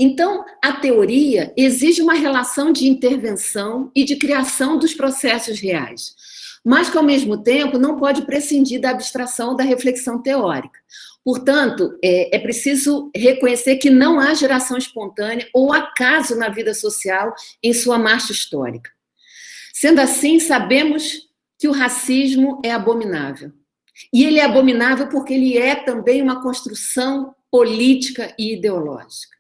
Então, a teoria exige uma relação de intervenção e de criação dos processos reais, mas que, ao mesmo tempo, não pode prescindir da abstração da reflexão teórica. Portanto, é preciso reconhecer que não há geração espontânea ou acaso na vida social em sua marcha histórica. Sendo assim, sabemos que o racismo é abominável. E ele é abominável porque ele é também uma construção política e ideológica.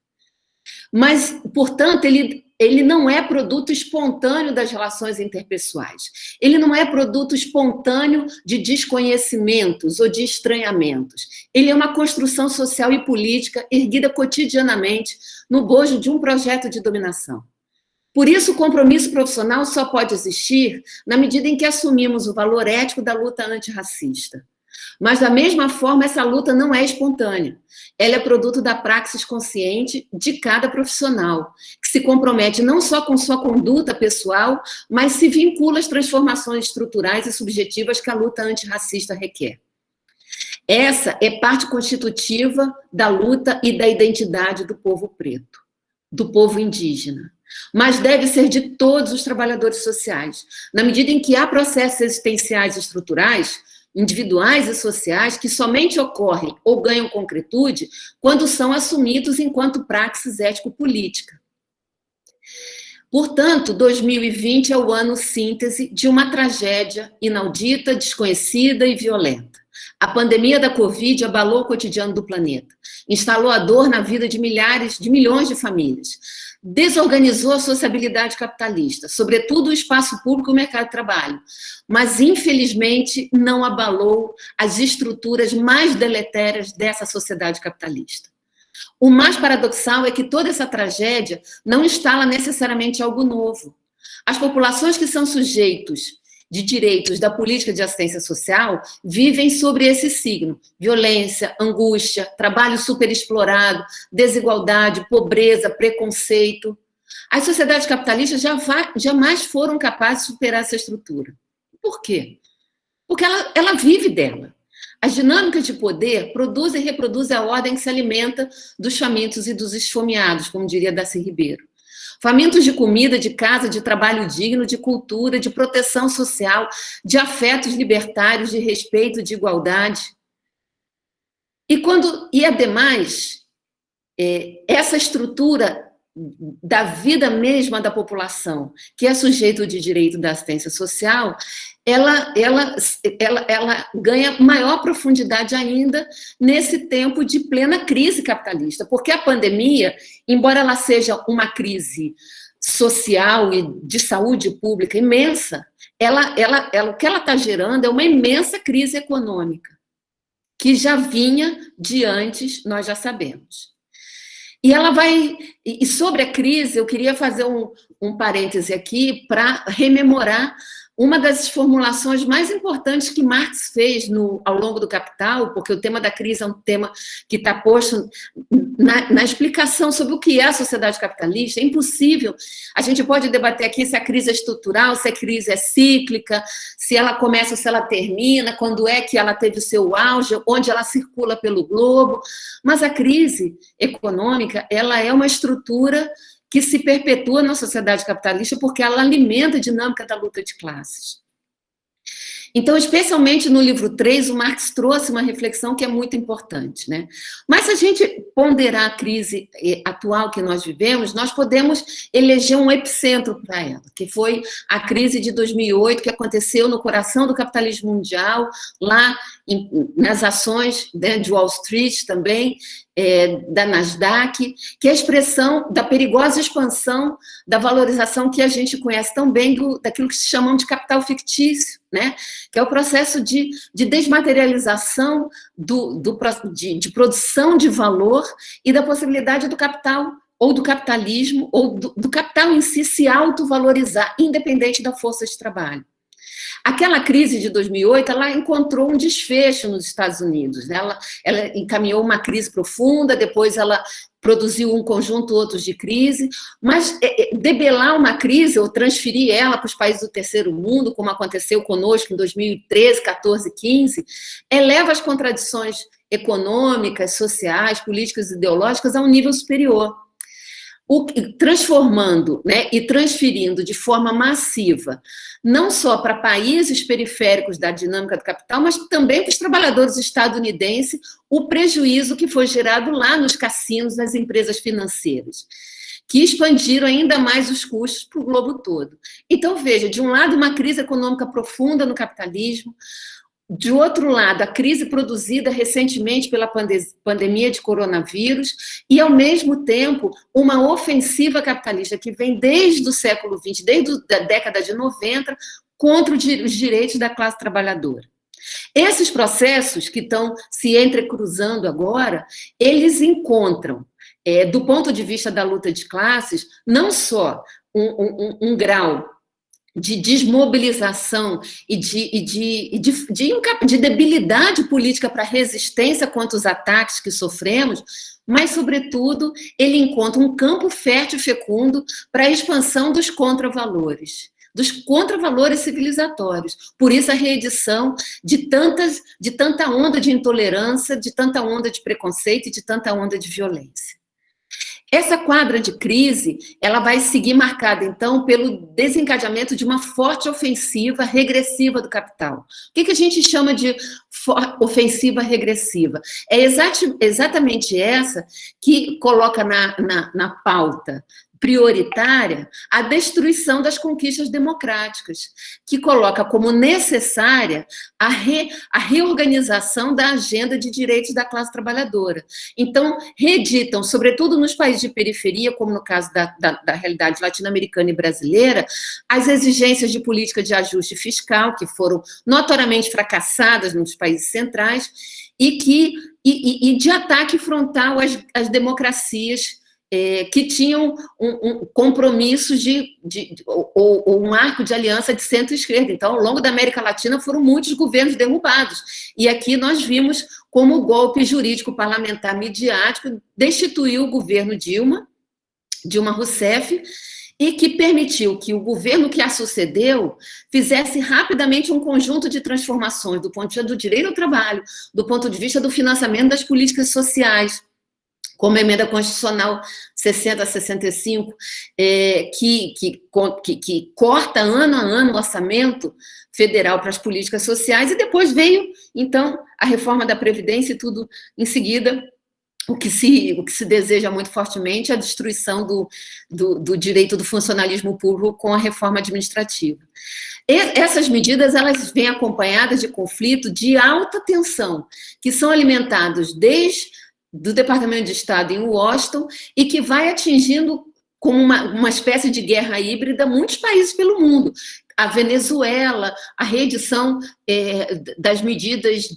Mas, portanto, ele não é produto espontâneo das relações interpessoais. Ele não é produto espontâneo de desconhecimentos ou de estranhamentos. Ele é uma construção social e política erguida cotidianamente no bojo de um projeto de dominação. Por isso, o compromisso profissional só pode existir na medida em que assumimos o valor ético da luta antirracista. Mas, da mesma forma, essa luta não é espontânea. Ela é produto da praxis consciente de cada profissional, que se compromete não só com sua conduta pessoal, mas se vincula às transformações estruturais e subjetivas que a luta antirracista requer. Essa é parte constitutiva da luta e da identidade do povo preto, do povo indígena. Mas deve ser de todos os trabalhadores sociais, na medida em que há processos existenciais e estruturais, individuais e sociais, que somente ocorrem ou ganham concretude quando são assumidos enquanto praxis ético-política. Portanto, 2020 é o ano síntese de uma tragédia inaudita, desconhecida e violenta. A pandemia da Covid abalou o cotidiano do planeta, instalou a dor na vida de milhões de famílias, desorganizou a sociabilidade capitalista, sobretudo o espaço público e o mercado de trabalho, mas, infelizmente, não abalou as estruturas mais deletérias dessa sociedade capitalista. O mais paradoxal é que toda essa tragédia não instala necessariamente algo novo. As populações que são sujeitos de direitos da política de assistência social vivem sobre esse signo: violência, angústia, trabalho superexplorado, desigualdade, pobreza, preconceito. As sociedades capitalistas jamais foram capazes de superar essa estrutura. Por quê? Porque ela vive dela. As dinâmicas de poder produzem e reproduzem a ordem que se alimenta dos famintos e dos esfomeados, como diria Darcy Ribeiro. Famintos de comida, de casa, de trabalho digno, de cultura, de proteção social, de afetos libertários, de respeito, de igualdade. E ademais, essa estrutura da vida mesma da população, que é sujeito de direito da assistência social, ela ganha maior profundidade ainda nesse tempo de plena crise capitalista, porque a pandemia, embora ela seja uma crise social e de saúde pública imensa, o que ela está gerando é uma imensa crise econômica, que já vinha de antes, nós já sabemos. E sobre a crise, eu queria fazer um parêntese aqui para rememorar uma das formulações mais importantes que Marx fez ao longo do Capital, porque o tema da crise é um tema que está posto na explicação sobre o que é a sociedade capitalista. É impossível, a gente pode debater aqui se a crise é estrutural, se a crise é cíclica, se ela começa ou se ela termina, quando é que ela teve o seu auge, onde ela circula pelo globo, mas a crise econômica, ela é uma estrutura que se perpetua na sociedade capitalista porque ela alimenta a dinâmica da luta de classes. Então, especialmente no livro 3, o Marx trouxe uma reflexão que é muito importante, né? Mas se a gente ponderar a crise atual que nós vivemos, nós podemos eleger um epicentro para ela, que foi a crise de 2008, que aconteceu no coração do capitalismo mundial, lá nas ações, né, de Wall Street também, da Nasdaq, que é a expressão da perigosa expansão da valorização que a gente conhece tão bem daquilo que se chamam de capital fictício, né? Que é o processo de desmaterialização de produção de valor e da possibilidade do capital, ou do capitalismo, ou do capital em si se autovalorizar, independente da força de trabalho. Aquela crise de 2008, ela encontrou um desfecho nos Estados Unidos, né? Ela encaminhou uma crise profunda, depois ela produziu um conjunto outros de crise, mas debelar uma crise ou transferir ela para os países do terceiro mundo, como aconteceu conosco em 2013, 14, 15, eleva as contradições econômicas, sociais, políticas e ideológicas a um nível superior. Transformando, né, e transferindo de forma massiva, não só para países periféricos da dinâmica do capital, mas também para os trabalhadores estadunidenses, o prejuízo que foi gerado lá nos cassinos das empresas financeiras, que expandiram ainda mais os custos para o globo todo. Então, veja, de um lado, uma crise econômica profunda no capitalismo, de outro lado, a crise produzida recentemente pela pandemia de coronavírus e, ao mesmo tempo, uma ofensiva capitalista que vem desde o século XX, desde a década de 90, contra os direitos da classe trabalhadora. Esses processos que estão se entrecruzando agora, eles encontram, do ponto de vista da luta de classes, não só um grau de desmobilização e de debilidade política para resistência contra os ataques que sofremos, mas, sobretudo, ele encontra um campo fértil e fecundo para a expansão dos contravalores civilizatórios. Por isso, a reedição de tanta onda de intolerância, de tanta onda de preconceito e de tanta onda de violência. Essa quadra de crise, ela vai seguir marcada, então, pelo desencadeamento de uma forte ofensiva regressiva do capital. O que a gente chama de ofensiva regressiva? É exatamente essa que coloca na pauta prioritária a destruição das conquistas democráticas, que coloca como necessária a reorganização da agenda de direitos da classe trabalhadora. Então, reeditam, sobretudo nos países de periferia, como no caso da realidade latino-americana e brasileira, as exigências de política de ajuste fiscal, que foram notoriamente fracassadas nos países centrais, e de ataque frontal às democracias que tinham um compromisso ou um arco de aliança de centro-esquerda. Então, ao longo da América Latina, foram muitos governos derrubados. E aqui nós vimos como o golpe jurídico parlamentar midiático destituiu o governo Dilma Rousseff, e que permitiu que o governo que a sucedeu fizesse rapidamente um conjunto de transformações do ponto de vista do direito ao trabalho, do ponto de vista do financiamento das políticas sociais, como a emenda constitucional 60 a 65, que corta ano a ano o orçamento federal para as políticas sociais, e depois veio, então, a reforma da Previdência e tudo em seguida. O que se deseja muito fortemente é a destruição do direito do funcionalismo público com a reforma administrativa. Essas medidas, elas vêm acompanhadas de conflito de alta tensão, que são alimentados desde do Departamento de Estado em Washington e que vai atingindo como uma espécie de guerra híbrida muitos países pelo mundo. A Venezuela, a reedição das medidas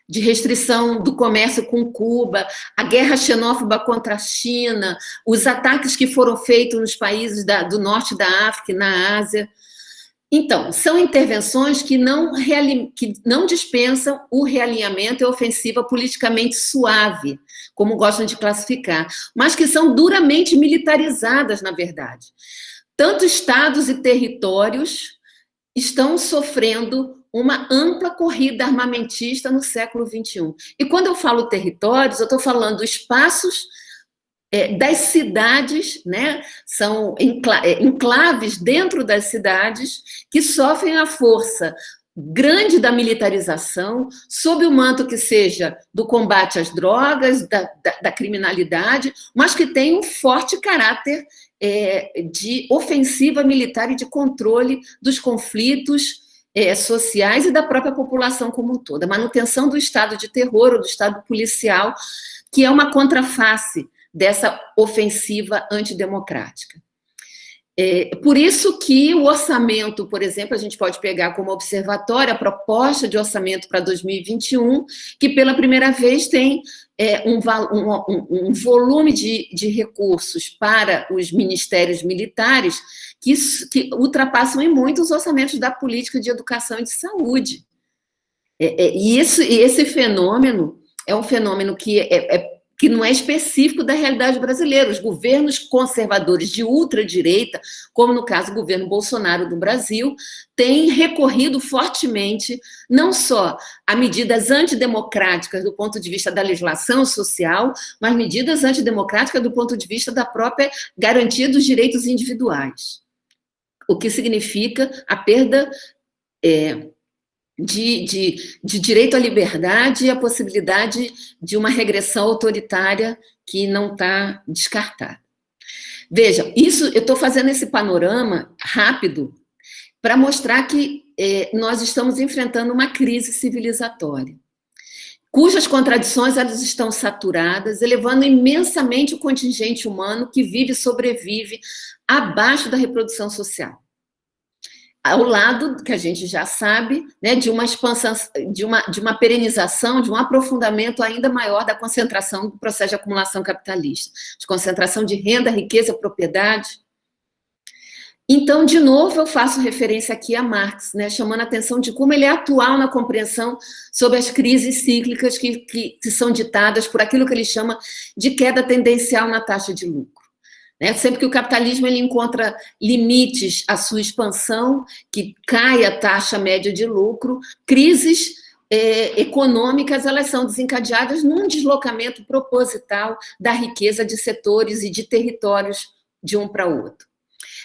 de restrição do comércio com Cuba, a guerra xenófoba contra a China, os ataques que foram feitos nos países do norte da África e na Ásia. Então, são intervenções que não dispensam o realinhamento e a ofensiva politicamente suave, como gostam de classificar, mas que são duramente militarizadas, na verdade. Tanto estados e territórios estão sofrendo uma ampla corrida armamentista no século XXI. E quando eu falo territórios, eu estou falando espaços das cidades, né? São enclaves dentro das cidades que sofrem a força grande da militarização, sob o manto que seja do combate às drogas, da criminalidade, mas que tem um forte caráter de ofensiva militar e de controle dos conflitos sociais e da própria população como um todo. A manutenção do estado de terror ou do estado policial, que é uma contraface dessa ofensiva antidemocrática. Por isso que o orçamento, por exemplo, a gente pode pegar como observatório a proposta de orçamento para 2021, que pela primeira vez tem um volume de recursos para os ministérios militares que ultrapassam em muito os orçamentos da política de educação e de saúde. E esse fenômeno é um fenômeno que não é específico da realidade brasileira. Os governos conservadores de ultradireita, como no caso do governo Bolsonaro do Brasil, têm recorrido fortemente não só a medidas antidemocráticas do ponto de vista da legislação social, mas medidas antidemocráticas do ponto de vista da própria garantia dos direitos individuais. O que significa a perda de direito à liberdade e a possibilidade de uma regressão autoritária que não está descartada. Veja, eu estou fazendo esse panorama rápido para mostrar que nós estamos enfrentando uma crise civilizatória, cujas contradições elas estão saturadas, elevando imensamente o contingente humano que vive e sobrevive abaixo da reprodução social. Ao lado, que a gente já sabe, né, de uma expansão, de uma perenização, de um aprofundamento ainda maior da concentração do processo de acumulação capitalista, de concentração de renda, riqueza, propriedade. Então, de novo, eu faço referência aqui a Marx, né, chamando a atenção de como ele é atual na compreensão sobre as crises cíclicas que são ditadas por aquilo que ele chama de queda tendencial na taxa de lucro. Sempre que o capitalismo ele encontra limites à sua expansão, que cai a taxa média de lucro, crises econômicas elas são desencadeadas num deslocamento proposital da riqueza de setores e de territórios de um para o outro.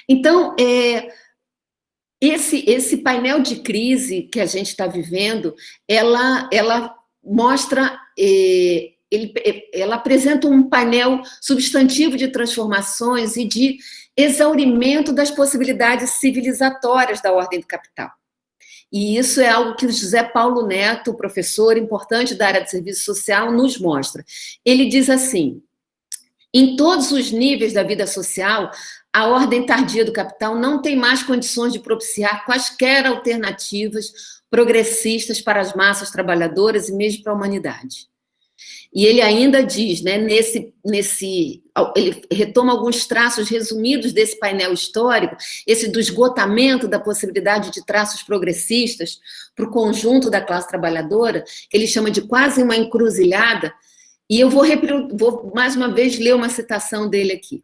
Então, esse painel de crise que a gente está vivendo, ela mostra ela apresenta um painel substantivo de transformações e de exaurimento das possibilidades civilizatórias da ordem do capital. E isso é algo que o José Paulo Neto, professor importante da área de serviço social, nos mostra. Ele diz assim: em todos os níveis da vida social, a ordem tardia do capital não tem mais condições de propiciar quaisquer alternativas progressistas para as massas trabalhadoras e mesmo para a humanidade. E ele ainda diz, né, ele retoma alguns traços resumidos desse painel histórico, esse do esgotamento da possibilidade de traços progressistas para o conjunto da classe trabalhadora, que ele chama de quase uma encruzilhada, e eu vou mais uma vez ler uma citação dele aqui.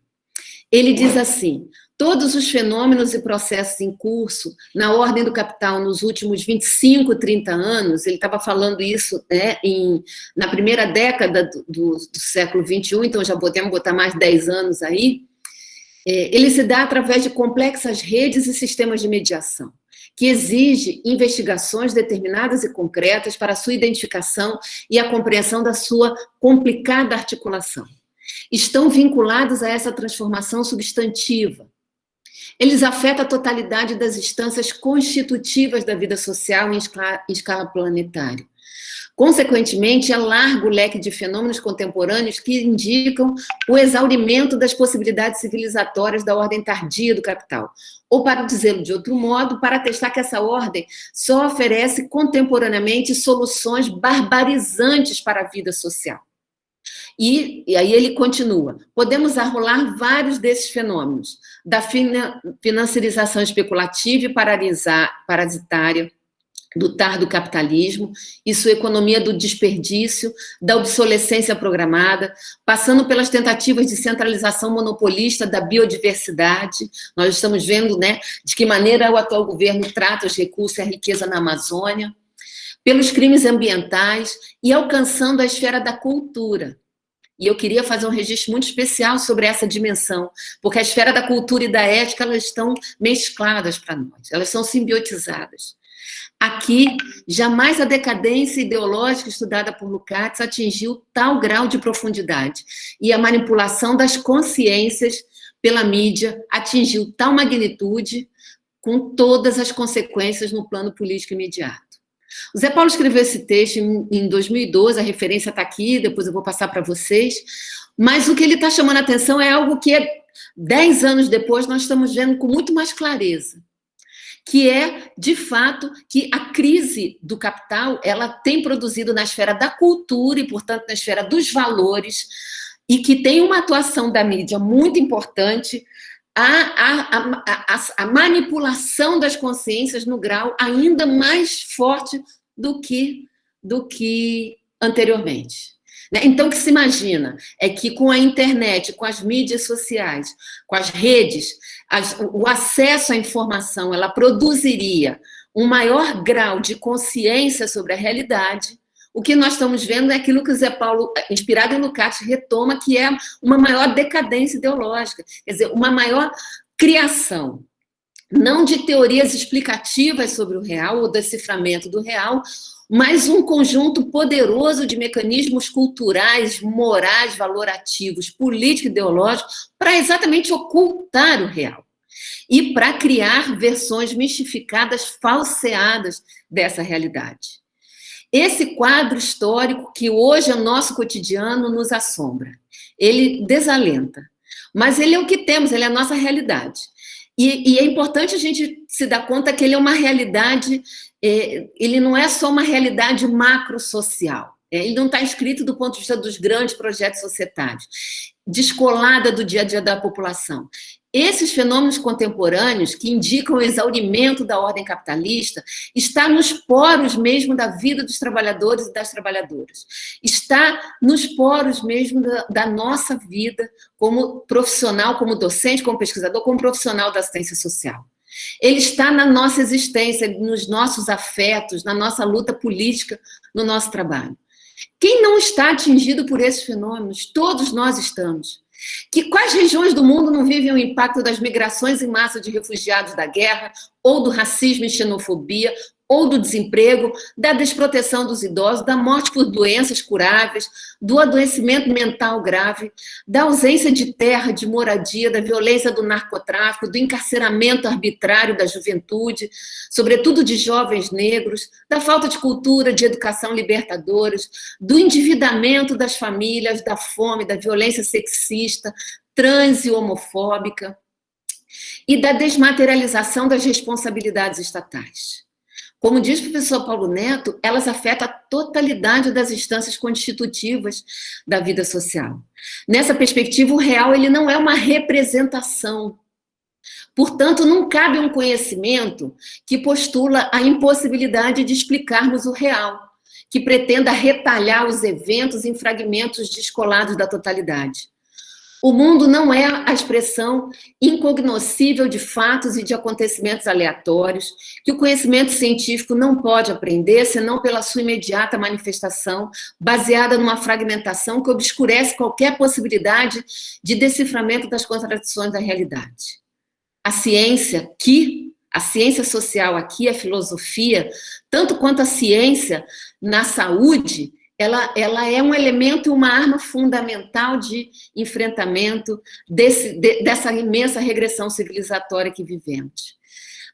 Ele diz assim: todos os fenômenos e processos em curso na ordem do capital nos últimos 25, 30 anos, ele estava falando isso, né, na primeira década do século XXI, então já podemos botar mais 10 anos aí, ele se dá através de complexas redes e sistemas de mediação, que exige investigações determinadas e concretas para a sua identificação e a compreensão da sua complicada articulação. Estão vinculados a essa transformação substantiva. Eles afetam a totalidade das instâncias constitutivas da vida social em escala planetária. Consequentemente, é largo o leque de fenômenos contemporâneos que indicam o exaurimento das possibilidades civilizatórias da ordem tardia do capital. Ou, para dizê-lo de outro modo, para atestar que essa ordem só oferece contemporaneamente soluções barbarizantes para a vida social. E aí ele continua: podemos arrolar vários desses fenômenos, da financiarização especulativa e parasitária, do tardo capitalismo e sua economia do desperdício, da obsolescência programada, passando pelas tentativas de centralização monopolista da biodiversidade. Nós estamos vendo, né, de que maneira o atual governo trata os recursos e a riqueza na Amazônia, pelos crimes ambientais e alcançando a esfera da cultura. E eu queria fazer um registro muito especial sobre essa dimensão, porque a esfera da cultura e da ética, elas estão mescladas para nós, elas são simbiotizadas. Aqui, jamais a decadência ideológica estudada por Lukács atingiu tal grau de profundidade, e a manipulação das consciências pela mídia atingiu tal magnitude, com todas as consequências no plano político imediato. O Zé Paulo escreveu esse texto em 2012, a referência está aqui, depois eu vou passar para vocês, mas o que ele está chamando a atenção é algo que 10 anos depois nós estamos vendo com muito mais clareza, que é, de fato, que a crise do capital, ela tem produzido na esfera da cultura e, portanto, na esfera dos valores, e que tem uma atuação da mídia muito importante, a manipulação das consciências no grau ainda mais forte do que anteriormente. Então, o que se imagina é que com a internet, com as mídias sociais, com as redes, o acesso à informação, ela produziria um maior grau de consciência sobre a realidade. O que nós estamos vendo é aquilo que o Zé Paulo, inspirado em Lukács, retoma, que é uma maior decadência ideológica, quer dizer, uma maior criação, não de teorias explicativas sobre o real ou deciframento do real, mas um conjunto poderoso de mecanismos culturais, morais, valorativos, político-ideológicos, para exatamente ocultar o real e para criar versões mistificadas, falseadas dessa realidade. Esse quadro histórico que hoje é nosso cotidiano nos assombra. Ele desalenta, mas ele é o que temos, ele é a nossa realidade. E é importante a gente se dar conta que ele é uma realidade, ele não é só uma realidade macro-social, ele não está escrito do ponto de vista dos grandes projetos societários, descolada do dia a dia da população. Esses fenômenos contemporâneos, que indicam o exaurimento da ordem capitalista, está nos poros mesmo da vida dos trabalhadores e das trabalhadoras. Está nos poros mesmo da nossa vida como profissional, como docente, como pesquisador, como profissional da assistência social. Ele está na nossa existência, nos nossos afetos, na nossa luta política, no nosso trabalho. Quem não está atingido por esses fenômenos? Todos nós estamos. Quais regiões do mundo não vivem o impacto das migrações em massa de refugiados da guerra, ou do racismo e xenofobia, ou do desemprego, da desproteção dos idosos, da morte por doenças curáveis, do adoecimento mental grave, da ausência de terra, de moradia, da violência do narcotráfico, do encarceramento arbitrário da juventude, sobretudo de jovens negros, da falta de cultura, de educação libertadoras, do endividamento das famílias, da fome, da violência sexista, trans e homofóbica, e da desmaterialização das responsabilidades estatais. Como diz o professor Paulo Neto, elas afetam a totalidade das instâncias constitutivas da vida social. Nessa perspectiva, o real ele não é uma representação. Portanto, não cabe um conhecimento que postula a impossibilidade de explicarmos o real, que pretenda retalhar os eventos em fragmentos descolados da totalidade. O mundo não é a expressão incognoscível de fatos e de acontecimentos aleatórios, que o conhecimento científico não pode aprender, senão pela sua imediata manifestação, baseada numa fragmentação que obscurece qualquer possibilidade de deciframento das contradições da realidade. A ciência social aqui, a filosofia, tanto quanto a ciência na saúde, ela é um elemento e uma arma fundamental de enfrentamento dessa imensa regressão civilizatória que vivemos.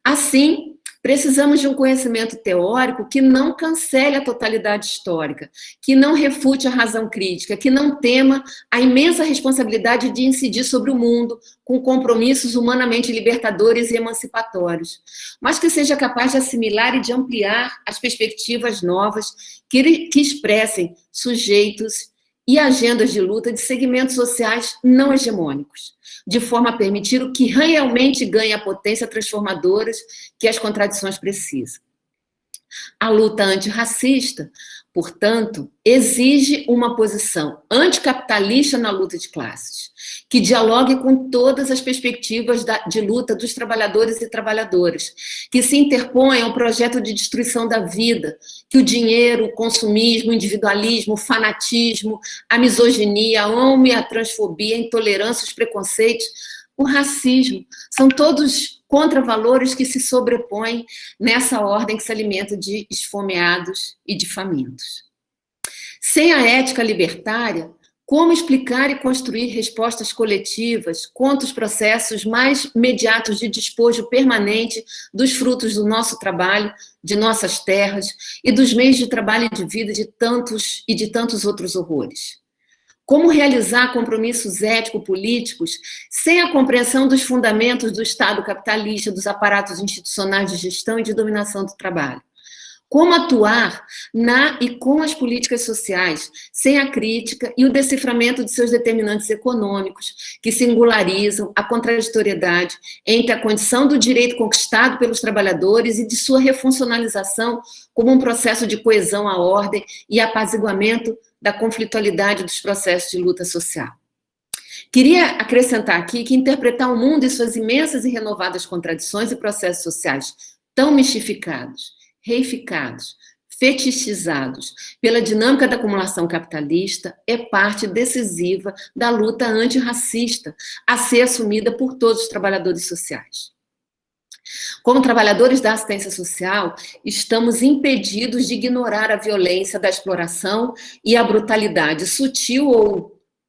Assim, precisamos de um conhecimento teórico que não cancele a totalidade histórica, que não refute a razão crítica, que não tema a imensa responsabilidade de incidir sobre o mundo com compromissos humanamente libertadores e emancipatórios, mas que seja capaz de assimilar e de ampliar as perspectivas novas que expressem sujeitos e agendas de luta de segmentos sociais não hegemônicos, de forma a permitir o que realmente ganha a potência transformadora que as contradições precisam. A luta antirracista, portanto, exige uma posição anticapitalista na luta de classes, que dialogue com todas as perspectivas de luta dos trabalhadores e trabalhadoras, que se interponha ao projeto de destruição da vida, que o dinheiro, o consumismo, o individualismo, o fanatismo, a misoginia, a homem, a transfobia, a intolerância, os preconceitos, o racismo, são todos contravalores que se sobrepõem nessa ordem que se alimenta de esfomeados e de famintos. Sem a ética libertária, como explicar e construir respostas coletivas contra os processos mais imediatos de despojo permanente dos frutos do nosso trabalho, de nossas terras e dos meios de trabalho e de vida de tantos outros horrores? Como realizar compromissos ético-políticos sem a compreensão dos fundamentos do Estado capitalista, dos aparatos institucionais de gestão e de dominação do trabalho? Como atuar na e com as políticas sociais, sem a crítica e o deciframento de seus determinantes econômicos, que singularizam a contraditoriedade entre a condição do direito conquistado pelos trabalhadores e de sua refuncionalização como um processo de coesão à ordem e apaziguamento da conflitualidade dos processos de luta social. Queria acrescentar aqui que interpretar o mundo e suas imensas e renovadas contradições e processos sociais tão mistificados, reificados, fetichizados pela dinâmica da acumulação capitalista é parte decisiva da luta antirracista a ser assumida por todos os trabalhadores sociais. Como trabalhadores da assistência social, estamos impedidos de ignorar a violência da exploração e a brutalidade sutil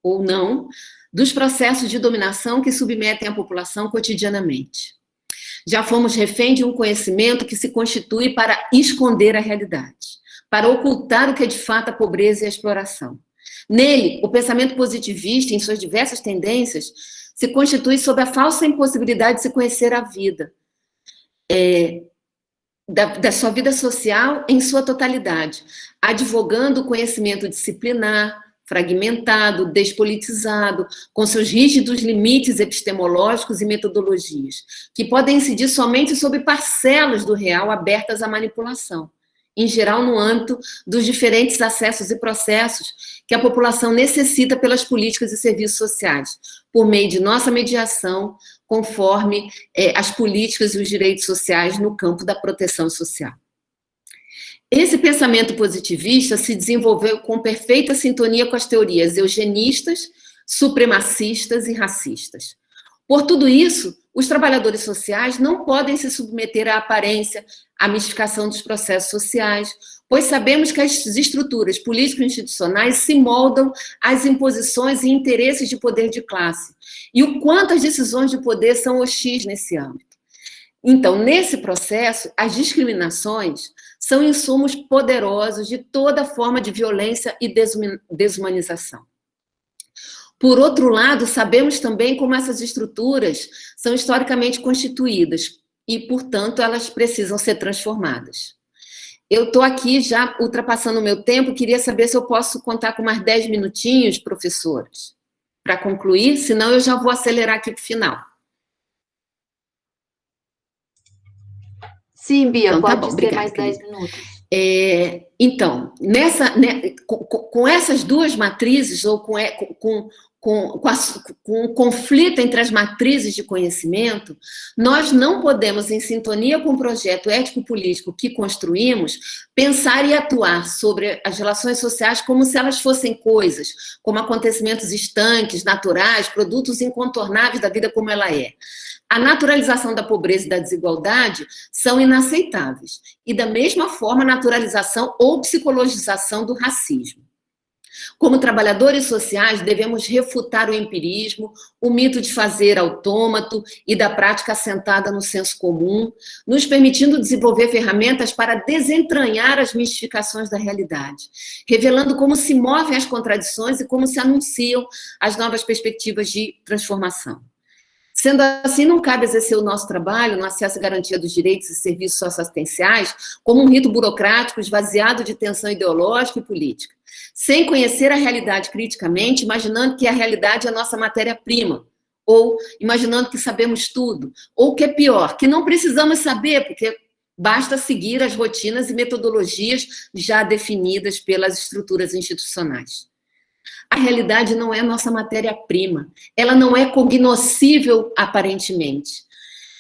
ou não dos processos de dominação que submetem a população cotidianamente. Já fomos refém de um conhecimento que se constitui para esconder a realidade, para ocultar o que é de fato a pobreza e a exploração. Nele, o pensamento positivista, em suas diversas tendências, se constitui sob a falsa impossibilidade de se conhecer a vida, da sua vida social em sua totalidade, advogando o conhecimento disciplinar, fragmentado, despolitizado, com seus rígidos limites epistemológicos e metodologias, que podem incidir somente sobre parcelas do real abertas à manipulação, em geral no âmbito dos diferentes acessos e processos que a população necessita pelas políticas e serviços sociais, por meio de nossa mediação, conforme as políticas e os direitos sociais no campo da proteção social. Esse pensamento positivista se desenvolveu com perfeita sintonia com as teorias eugenistas, supremacistas e racistas. Por tudo isso, os trabalhadores sociais não podem se submeter à aparência, à mistificação dos processos sociais, pois sabemos que as estruturas político-institucionais se moldam às imposições e interesses de poder de classe, e o quanto as decisões de poder são hostis nesse âmbito. Então, nesse processo, as discriminações são insumos poderosos de toda forma de violência e desumanização. Por outro lado, sabemos também como essas estruturas são historicamente constituídas e, portanto, elas precisam ser transformadas. Eu estou aqui já ultrapassando o meu tempo, queria saber se eu posso contar com mais 10 minutinhos, professores, para concluir, senão eu já vou acelerar aqui para o final. Sim, Bia, Então, tá pode bom, ser obrigada, mais 10 querida. minutos. Então, com essas duas matrizes, ou com o conflito entre as matrizes de conhecimento, nós não podemos, em sintonia com o projeto ético-político que construímos, pensar e atuar sobre as relações sociais como se elas fossem coisas, como acontecimentos estanques, naturais, produtos incontornáveis da vida como ela é. A naturalização da pobreza e da desigualdade são inaceitáveis. E, da mesma forma, a naturalização ou psicologização do racismo. Como trabalhadores sociais, devemos refutar o empirismo, o mito de fazer autômato e da prática assentada no senso comum, nos permitindo desenvolver ferramentas para desentranhar as mistificações da realidade, revelando como se movem as contradições e como se anunciam as novas perspectivas de transformação. Sendo assim, não cabe exercer o nosso trabalho no acesso à garantia dos direitos e serviços socioassistenciais como um rito burocrático esvaziado de tensão ideológica e política, sem conhecer a realidade criticamente, imaginando que a realidade é a nossa matéria-prima, ou imaginando que sabemos tudo, ou o que é pior, que não precisamos saber, porque basta seguir as rotinas e metodologias já definidas pelas estruturas institucionais. A realidade não é nossa matéria-prima, ela não é cognoscível aparentemente,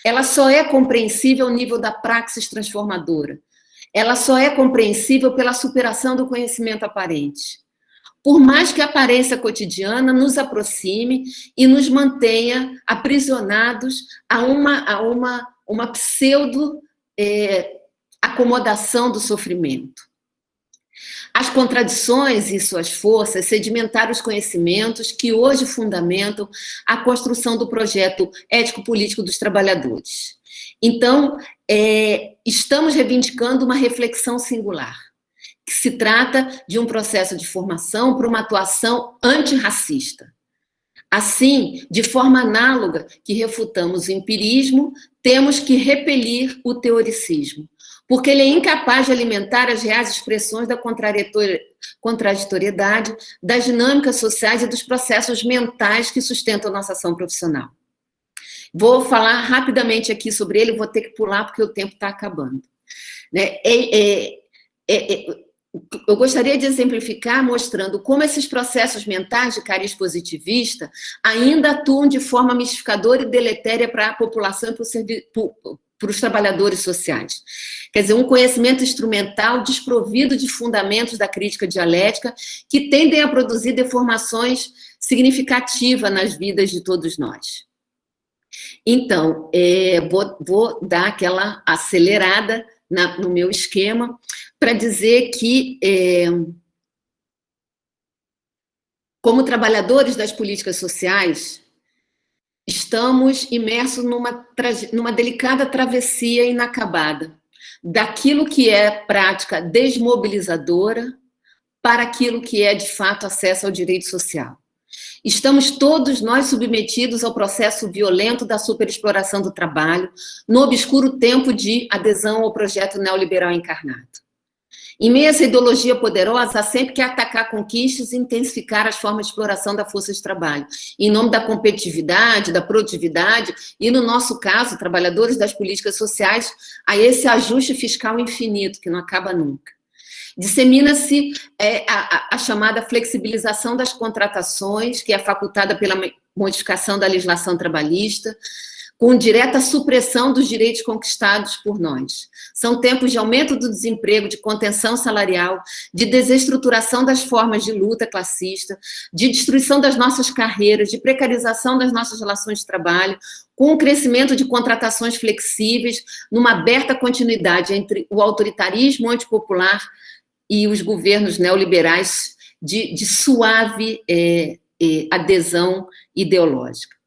ela só é compreensível ao nível da praxis transformadora, ela só é compreensível pela superação do conhecimento aparente. Por mais que a aparência cotidiana nos aproxime e nos mantenha aprisionados a uma pseudo acomodação do sofrimento. As contradições e suas forças sedimentaram os conhecimentos que hoje fundamentam a construção do projeto ético-político dos trabalhadores. Então, estamos reivindicando uma reflexão singular, que se trata de um processo de formação para uma atuação antirracista. Assim, de forma análoga que refutamos o empirismo, temos que repelir o teoricismo, porque ele é incapaz de alimentar as reais expressões da contraditoriedade, das dinâmicas sociais e dos processos mentais que sustentam a nossa ação profissional. Vou falar rapidamente aqui sobre ele, vou ter que pular porque o tempo está acabando. Eu gostaria de exemplificar mostrando como esses processos mentais de cariz positivista ainda atuam de forma mistificadora e deletéria para a população e para os trabalhadores sociais. Quer dizer, um conhecimento instrumental desprovido de fundamentos da crítica dialética que tendem a produzir deformações significativas nas vidas de todos nós. Então, vou dar aquela acelerada no meu esquema para dizer que, como trabalhadores das políticas sociais, estamos imersos numa delicada travessia inacabada, daquilo que é prática desmobilizadora para aquilo que é, de fato, acesso ao direito social. Estamos todos nós submetidos ao processo violento da superexploração do trabalho, no obscuro tempo de adesão ao projeto neoliberal encarnado. Em meio a essa ideologia poderosa, há sempre que atacar conquistas e intensificar as formas de exploração da força de trabalho, em nome da competitividade, da produtividade, e, no nosso caso, trabalhadores das políticas sociais, a esse ajuste fiscal infinito, que não acaba nunca. Dissemina-se a chamada flexibilização das contratações, que é facultada pela modificação da legislação trabalhista, com direta supressão dos direitos conquistados por nós. São tempos de aumento do desemprego, de contenção salarial, de desestruturação das formas de luta classista, de destruição das nossas carreiras, de precarização das nossas relações de trabalho, com o crescimento de contratações flexíveis, numa aberta continuidade entre o autoritarismo antipopular e os governos neoliberais de suave adesão ideológica.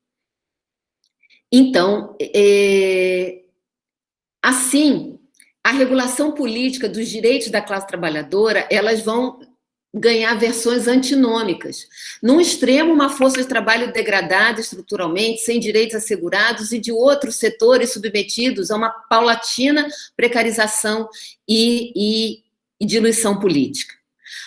Então, assim, a regulação política dos direitos da classe trabalhadora, elas vão ganhar versões antinômicas. Num extremo, uma força de trabalho degradada estruturalmente, sem direitos assegurados, e de outros setores submetidos a uma paulatina precarização e diluição política.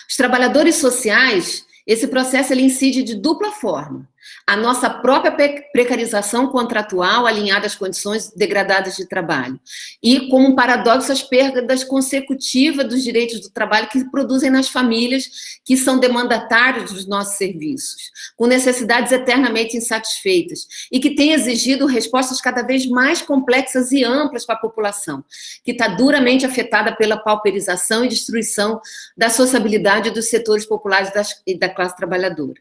Os trabalhadores sociais, esse processo ele incide de dupla forma. A nossa própria precarização contratual alinhada às condições degradadas de trabalho. E, como um paradoxo, as perdas consecutivas dos direitos do trabalho que produzem nas famílias que são demandatários dos nossos serviços, com necessidades eternamente insatisfeitas e que têm exigido respostas cada vez mais complexas e amplas para a população, que está duramente afetada pela pauperização e destruição da sociabilidade dos setores populares e da classe trabalhadora.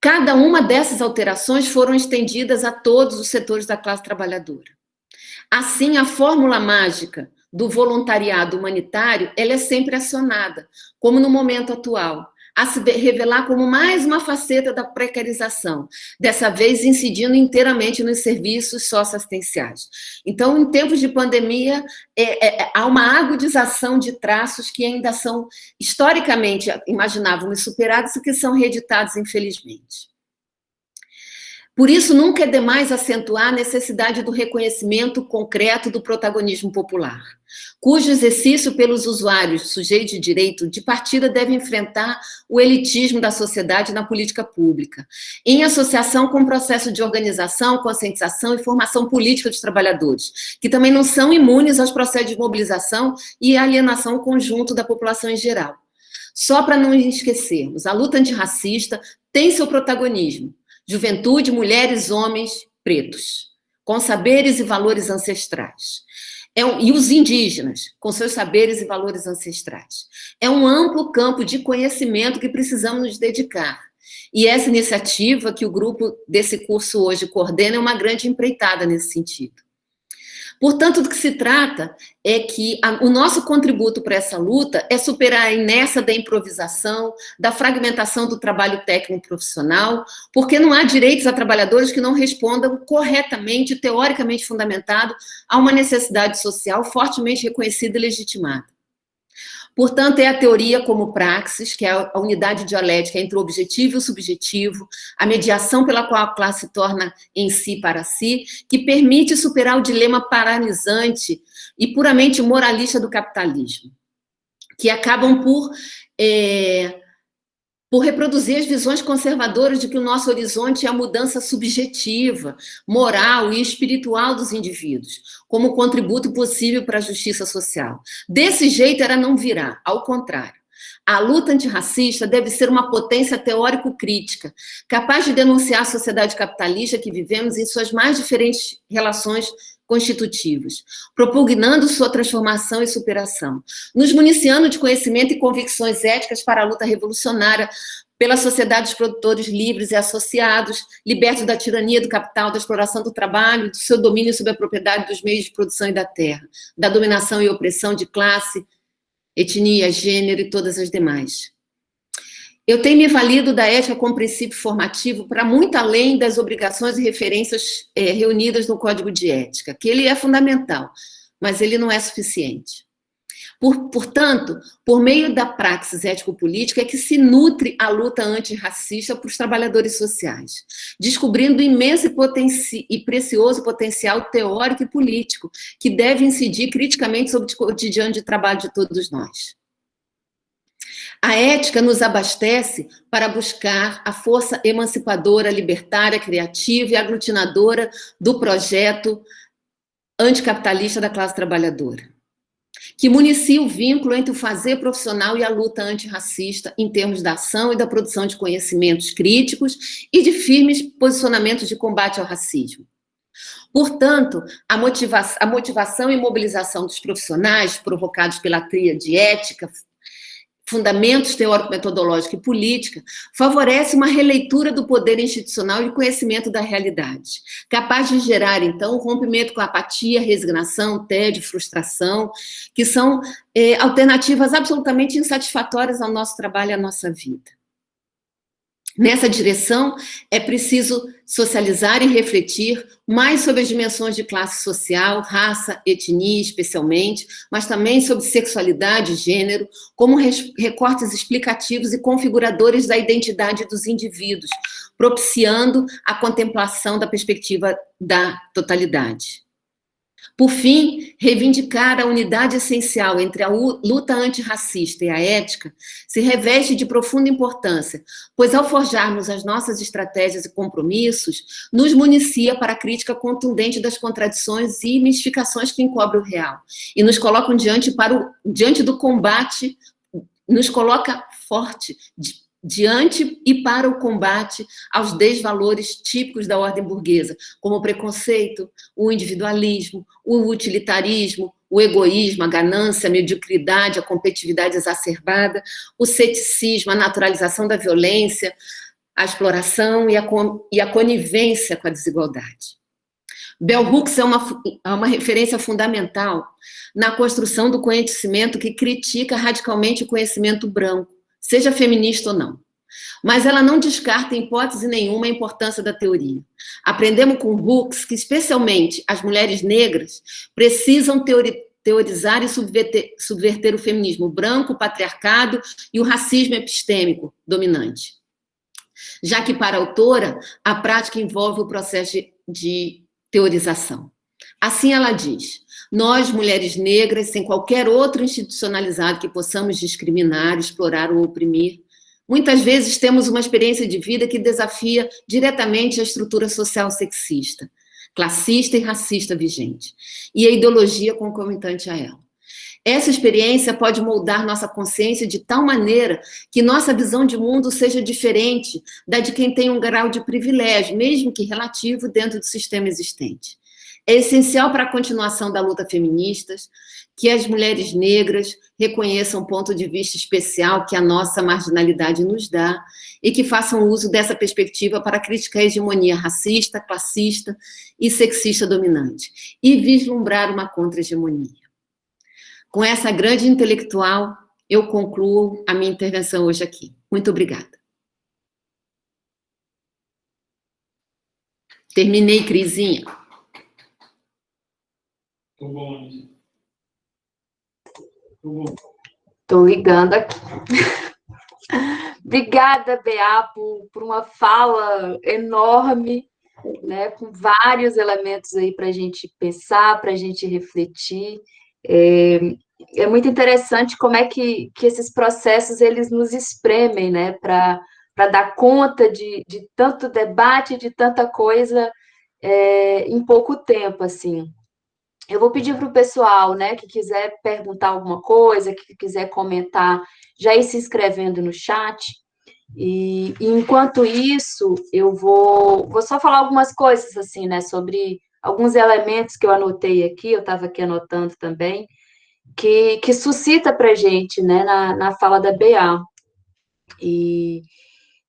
Cada uma dessas alterações foram estendidas a todos os setores da classe trabalhadora. Assim, a fórmula mágica do voluntariado humanitário, ela é sempre acionada, como no momento atual, a se revelar como mais uma faceta da precarização, dessa vez incidindo inteiramente nos serviços socioassistenciais. Então, em tempos de pandemia, há uma agudização de traços que ainda são, historicamente, imaginávamos superados e que são reeditados, infelizmente. Por isso, nunca é demais acentuar a necessidade do reconhecimento concreto do protagonismo popular, cujo exercício pelos usuários sujeitos de direito de partida deve enfrentar o elitismo da sociedade na política pública, em associação com o processo de organização, conscientização e formação política dos trabalhadores, que também não são imunes aos processos de mobilização e alienação ao conjunto da população em geral. Só para não esquecermos, a luta antirracista tem seu protagonismo. Juventude, mulheres, homens, pretos, com saberes e valores ancestrais. E os indígenas, com seus saberes e valores ancestrais. É um amplo campo de conhecimento que precisamos nos dedicar. E essa iniciativa que o grupo desse curso hoje coordena é uma grande empreitada nesse sentido. Portanto, do que se trata é que o nosso contributo para essa luta é superar a inércia da improvisação, da fragmentação do trabalho técnico profissional, porque não há direitos a trabalhadores que não respondam corretamente, teoricamente fundamentado, a uma necessidade social fortemente reconhecida e legitimada. Portanto, é a teoria como praxis, que é a unidade dialética entre o objetivo e o subjetivo, a mediação pela qual a classe se torna em si para si, que permite superar o dilema paralisante e puramente moralista do capitalismo, que acabam por reproduzir as visões conservadoras de que o nosso horizonte é a mudança subjetiva, moral e espiritual dos indivíduos, como contributo possível para a justiça social. Desse jeito, ela não virá, ao contrário. A luta antirracista deve ser uma potência teórico-crítica, capaz de denunciar a sociedade capitalista que vivemos em suas mais diferentes relações constitutivas, propugnando sua transformação e superação, nos municiando de conhecimento e convicções éticas para a luta revolucionária pela sociedade dos produtores livres e associados, libertos da tirania do capital, da exploração do trabalho, do seu domínio sobre a propriedade dos meios de produção e da terra, da dominação e opressão de classe, etnia, gênero e todas as demais. Eu tenho me valido da ética como princípio formativo para muito além das obrigações e referências reunidas no Código de Ética, que ele é fundamental, mas ele não é suficiente. Portanto, por meio da praxis ético-política é que se nutre a luta antirracista para os trabalhadores sociais, descobrindo imenso e precioso potencial teórico e político, que deve incidir criticamente sobre o cotidiano de trabalho de todos nós. A ética nos abastece para buscar a força emancipadora, libertária, criativa e aglutinadora do projeto anticapitalista da classe trabalhadora, que municia o vínculo entre o fazer profissional e a luta antirracista em termos da ação e da produção de conhecimentos críticos e de firmes posicionamentos de combate ao racismo. Portanto, a motivação e mobilização dos profissionais, provocados pela tríade ética, fundamentos teórico-metodológico e política, favorece uma releitura do poder institucional e conhecimento da realidade, capaz de gerar, então, um rompimento com a apatia, resignação, tédio, frustração, que são alternativas absolutamente insatisfatórias ao nosso trabalho e à nossa vida. Nessa direção, é preciso socializar e refletir mais sobre as dimensões de classe social, raça, etnia, especialmente, mas também sobre sexualidade e gênero, como recortes explicativos e configuradores da identidade dos indivíduos, propiciando a contemplação da perspectiva da totalidade. Por fim, reivindicar a unidade essencial entre a luta antirracista e a ética se reveste de profunda importância, pois ao forjarmos as nossas estratégias e compromissos, nos municia para a crítica contundente das contradições e mistificações que encobrem o real, e nos colocam diante do combate, nos coloca forte, diante e para o combate aos desvalores típicos da ordem burguesa, como o preconceito, o individualismo, o utilitarismo, o egoísmo, a ganância, a mediocridade, a competitividade exacerbada, o ceticismo, a naturalização da violência, a exploração e a conivência com a desigualdade. Bell Hooks é uma referência fundamental na construção do conhecimento que critica radicalmente o conhecimento branco, seja feminista ou não. Mas ela não descarta em hipótese nenhuma a importância da teoria. Aprendemos com Hooks que, especialmente, as mulheres negras precisam teorizar e subverter o feminismo branco, o patriarcado e o racismo epistêmico dominante. Já que, para a autora, a prática envolve o processo de teorização. Assim ela diz: nós, mulheres negras, sem qualquer outro institucionalizado que possamos discriminar, explorar ou oprimir, muitas vezes temos uma experiência de vida que desafia diretamente a estrutura social sexista, classista e racista vigente, e a ideologia concomitante a ela. Essa experiência pode moldar nossa consciência de tal maneira que nossa visão de mundo seja diferente da de quem tem um grau de privilégio, mesmo que relativo, dentro do sistema existente. É essencial para a continuação da luta feminista que as mulheres negras reconheçam o ponto de vista especial que a nossa marginalidade nos dá e que façam uso dessa perspectiva para criticar a hegemonia racista, classista e sexista dominante e vislumbrar uma contra-hegemonia. Com essa grande intelectual, eu concluo a minha intervenção hoje aqui. Muito obrigada. Terminei, Crisinha. Tô bom, gente. Tô bom. Tô ligando aqui. Obrigada, Bea, por uma fala enorme, né, com vários elementos aí para a gente pensar, para a gente refletir. É muito interessante como é que esses processos eles nos espremem, né, para dar conta de tanto debate, de tanta coisa em pouco tempo, assim. Eu vou pedir para o pessoal, né, que quiser perguntar alguma coisa, que quiser comentar, já ir se inscrevendo no chat. E enquanto isso, eu vou só falar algumas coisas, assim, né, sobre alguns elementos que eu anotei aqui, eu estava aqui anotando também, que suscita para a gente, né, na fala da Bea. E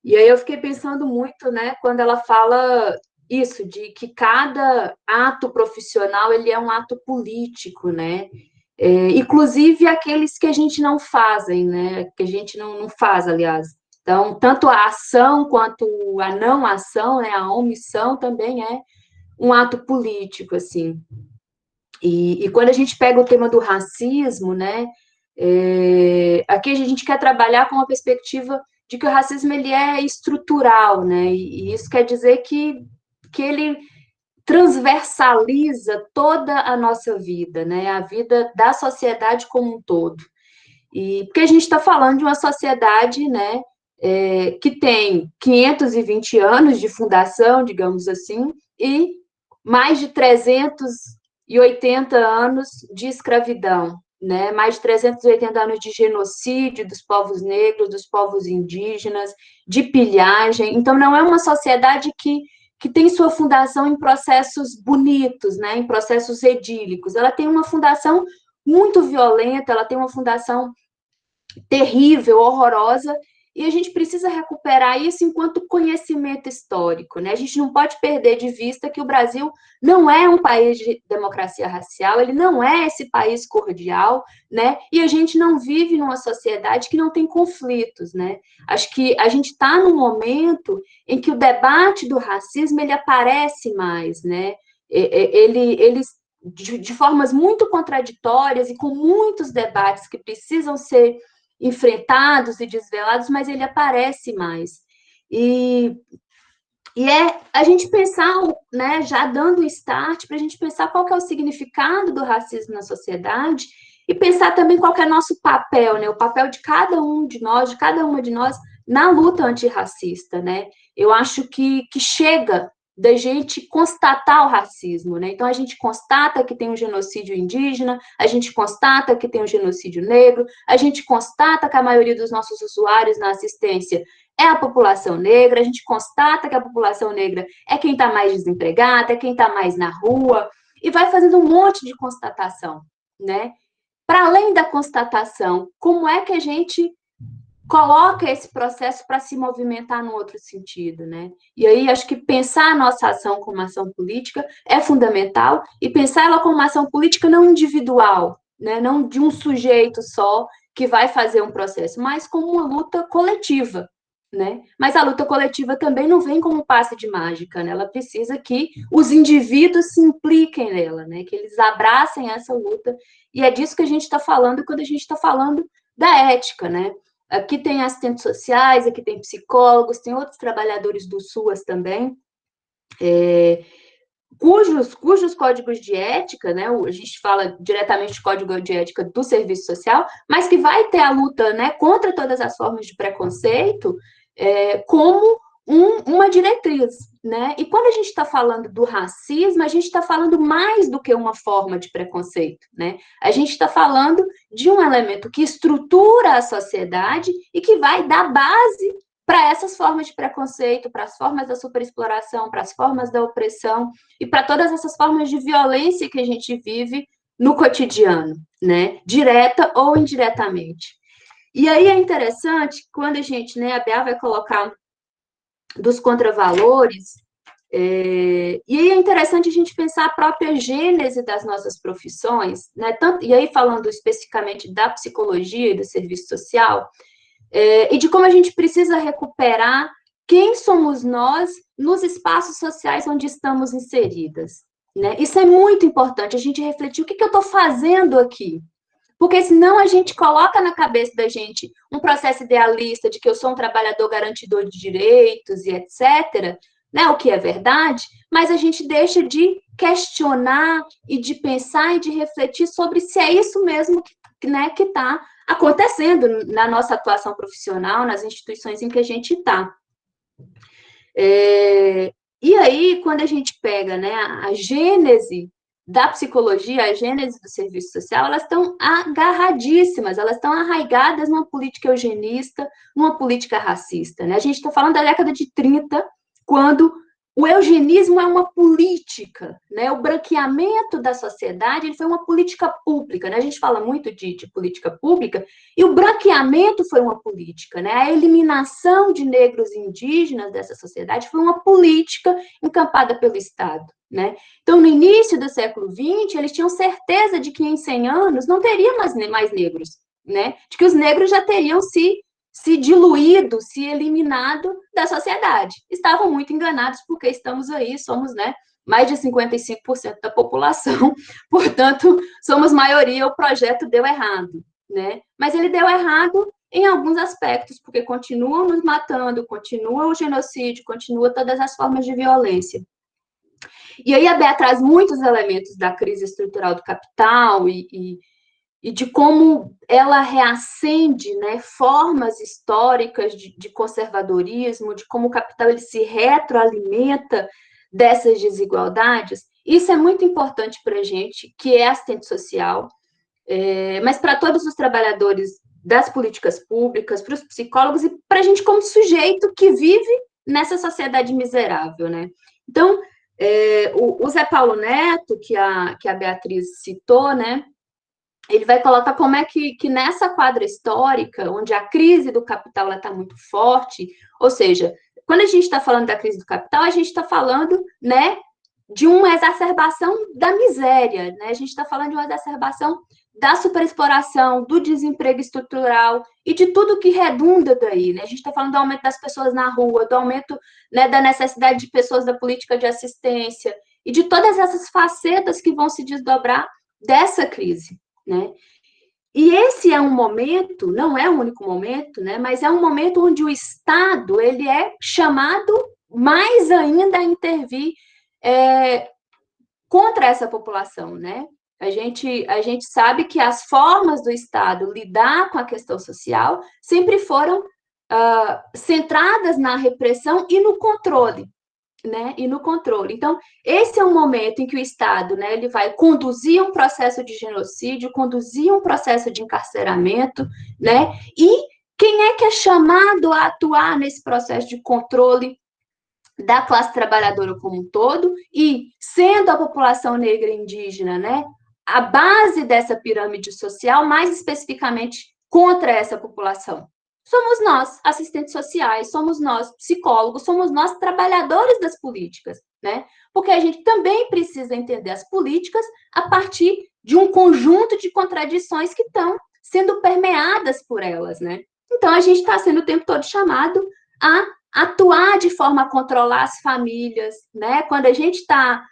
aí eu fiquei pensando muito, né, quando ela fala isso, de que cada ato profissional, ele é um ato político, né, inclusive aqueles que a gente não fazem, né, que a gente não faz, aliás. Então, tanto a ação quanto a não ação, né, a omissão também é um ato político, assim. E quando a gente pega o tema do racismo, né, aqui a gente quer trabalhar com uma perspectiva de que o racismo ele é estrutural, né, e isso quer dizer que ele transversaliza toda a nossa vida, né, a vida da sociedade como um todo. E porque a gente está falando de uma sociedade, né, que tem 520 anos de fundação, digamos assim, e mais de 380 anos de escravidão, né? Mais de 380 anos de genocídio dos povos negros, dos povos indígenas, de pilhagem. Então, não é uma sociedade que que tem sua fundação em processos bonitos, né, em processos edílicos. Ela tem uma fundação muito violenta, ela tem uma fundação terrível, horrorosa, e a gente precisa recuperar isso enquanto conhecimento histórico, né? A gente não pode perder de vista que o Brasil não é um país de democracia racial, ele não é esse país cordial, né? E a gente não vive numa sociedade que não tem conflitos, né? Acho que a gente está num momento em que o debate do racismo ele aparece mais, né? Ele de formas muito contraditórias e com muitos debates que precisam ser enfrentados e desvelados, mas ele aparece mais. E é a gente pensar, né, já dando start, para a gente pensar qual que é o significado do racismo na sociedade e pensar também qual que é nosso papel, né, o papel de cada um de nós, de cada uma de nós, na luta antirracista, né? Eu acho que chega da gente constatar o racismo, né? Então, a gente constata que tem um genocídio indígena, a gente constata que tem um genocídio negro, a gente constata que a maioria dos nossos usuários na assistência é a população negra, a gente constata que a população negra é quem está mais desempregada, é quem está mais na rua, e vai fazendo um monte de constatação, né? Para além da constatação, como é que a gente coloca esse processo para se movimentar num outro sentido, né? E aí acho que pensar a nossa ação como ação política é fundamental e pensar ela como uma ação política não individual, né? Não de um sujeito só que vai fazer um processo, mas como uma luta coletiva, né? Mas a luta coletiva também não vem como um passe de mágica, né? Ela precisa que os indivíduos se impliquem nela, né? Que eles abracem essa luta, e é disso que a gente está falando quando a gente está falando da ética, né? Aqui tem assistentes sociais, aqui tem psicólogos, tem outros trabalhadores do SUAS também, cujos códigos de ética, né, a gente fala diretamente de código de ética do serviço social, mas que vai ter a luta, né, contra todas as formas de preconceito, como uma diretriz, né? E quando a gente está falando do racismo, a gente está falando mais do que uma forma de preconceito, né? A gente está falando de um elemento que estrutura a sociedade e que vai dar base para essas formas de preconceito, para as formas da superexploração, para as formas da opressão e para todas essas formas de violência que a gente vive no cotidiano, né? Direta ou indiretamente. E aí é interessante, quando a gente, né, a Bea vai colocar dos contravalores, e aí é interessante a gente pensar a própria gênese das nossas profissões, né? Tanto, e aí falando especificamente da psicologia e do serviço social, e de como a gente precisa recuperar quem somos nós nos espaços sociais onde estamos inseridas, né? Isso é muito importante, a gente refletir o que eu estou fazendo aqui, porque senão a gente coloca na cabeça da gente um processo idealista de que eu sou um trabalhador garantidor de direitos e etc., né, o que é verdade, mas a gente deixa de questionar e de pensar e de refletir sobre se é isso mesmo que está acontecendo na nossa atuação profissional, nas instituições em que a gente está. E aí, quando a gente pega, né, a gênese da psicologia, a gênese do serviço social, elas estão agarradíssimas, elas estão arraigadas numa política eugenista, numa política racista, né? A gente está falando da década de 30, quando o eugenismo é uma política, né? O branqueamento da sociedade, ele foi uma política pública, né? A gente fala muito de política pública, e o branqueamento foi uma política, né? A eliminação de negros e indígenas dessa sociedade foi uma política encampada pelo Estado, né? Então, no início do século XX, eles tinham certeza de que em 100 anos não teria mais negros, né? De que os negros já teriam se diluído, se eliminado da sociedade. Estavam muito enganados, porque estamos aí, somos, né, mais de 55% da população, portanto, somos maioria, o projeto deu errado, né? Mas ele deu errado em alguns aspectos, porque continuam nos matando, continua o genocídio, continua todas as formas de violência. E aí a Bea traz muitos elementos da crise estrutural do capital e de como ela reacende, né, formas históricas de conservadorismo, de como o capital ele se retroalimenta dessas desigualdades. Isso é muito importante para a gente, que é assistente social, mas para todos os trabalhadores das políticas públicas, para os psicólogos e para a gente como sujeito que vive nessa sociedade miserável, né? Então, o Zé Paulo Neto, que a Beatriz citou, né, ele vai colocar como é que nessa quadra histórica, onde a crise do capital está muito forte, ou seja, quando a gente está falando da crise do capital, a gente está falando, né, de uma exacerbação da miséria, né? A gente está falando de uma exacerbação da superexploração, do desemprego estrutural e de tudo que redunda daí, né? A gente está falando do aumento das pessoas na rua, do aumento, né, da necessidade de pessoas da política de assistência e de todas essas facetas que vão se desdobrar dessa crise, né? E esse é um momento, não é o único momento, né, mas é um momento onde o Estado ele é chamado mais ainda a intervir contra essa população, né? A gente sabe que as formas do Estado lidar com a questão social sempre foram centradas na repressão e no controle, né? E no controle. Então, esse é um momento em que o Estado, né, ele vai conduzir um processo de genocídio, conduzir um processo de encarceramento, né? E quem é que é chamado a atuar nesse processo de controle da classe trabalhadora como um todo, e sendo a população negra e indígena, né, a base dessa pirâmide social, mais especificamente contra essa população? Somos nós, assistentes sociais, somos nós, psicólogos, somos nós, trabalhadores das políticas, né? Porque a gente também precisa entender as políticas a partir de um conjunto de contradições que estão sendo permeadas por elas, né? Então, a gente está sendo o tempo todo chamado a atuar de forma a controlar as famílias, né? Quando a gente está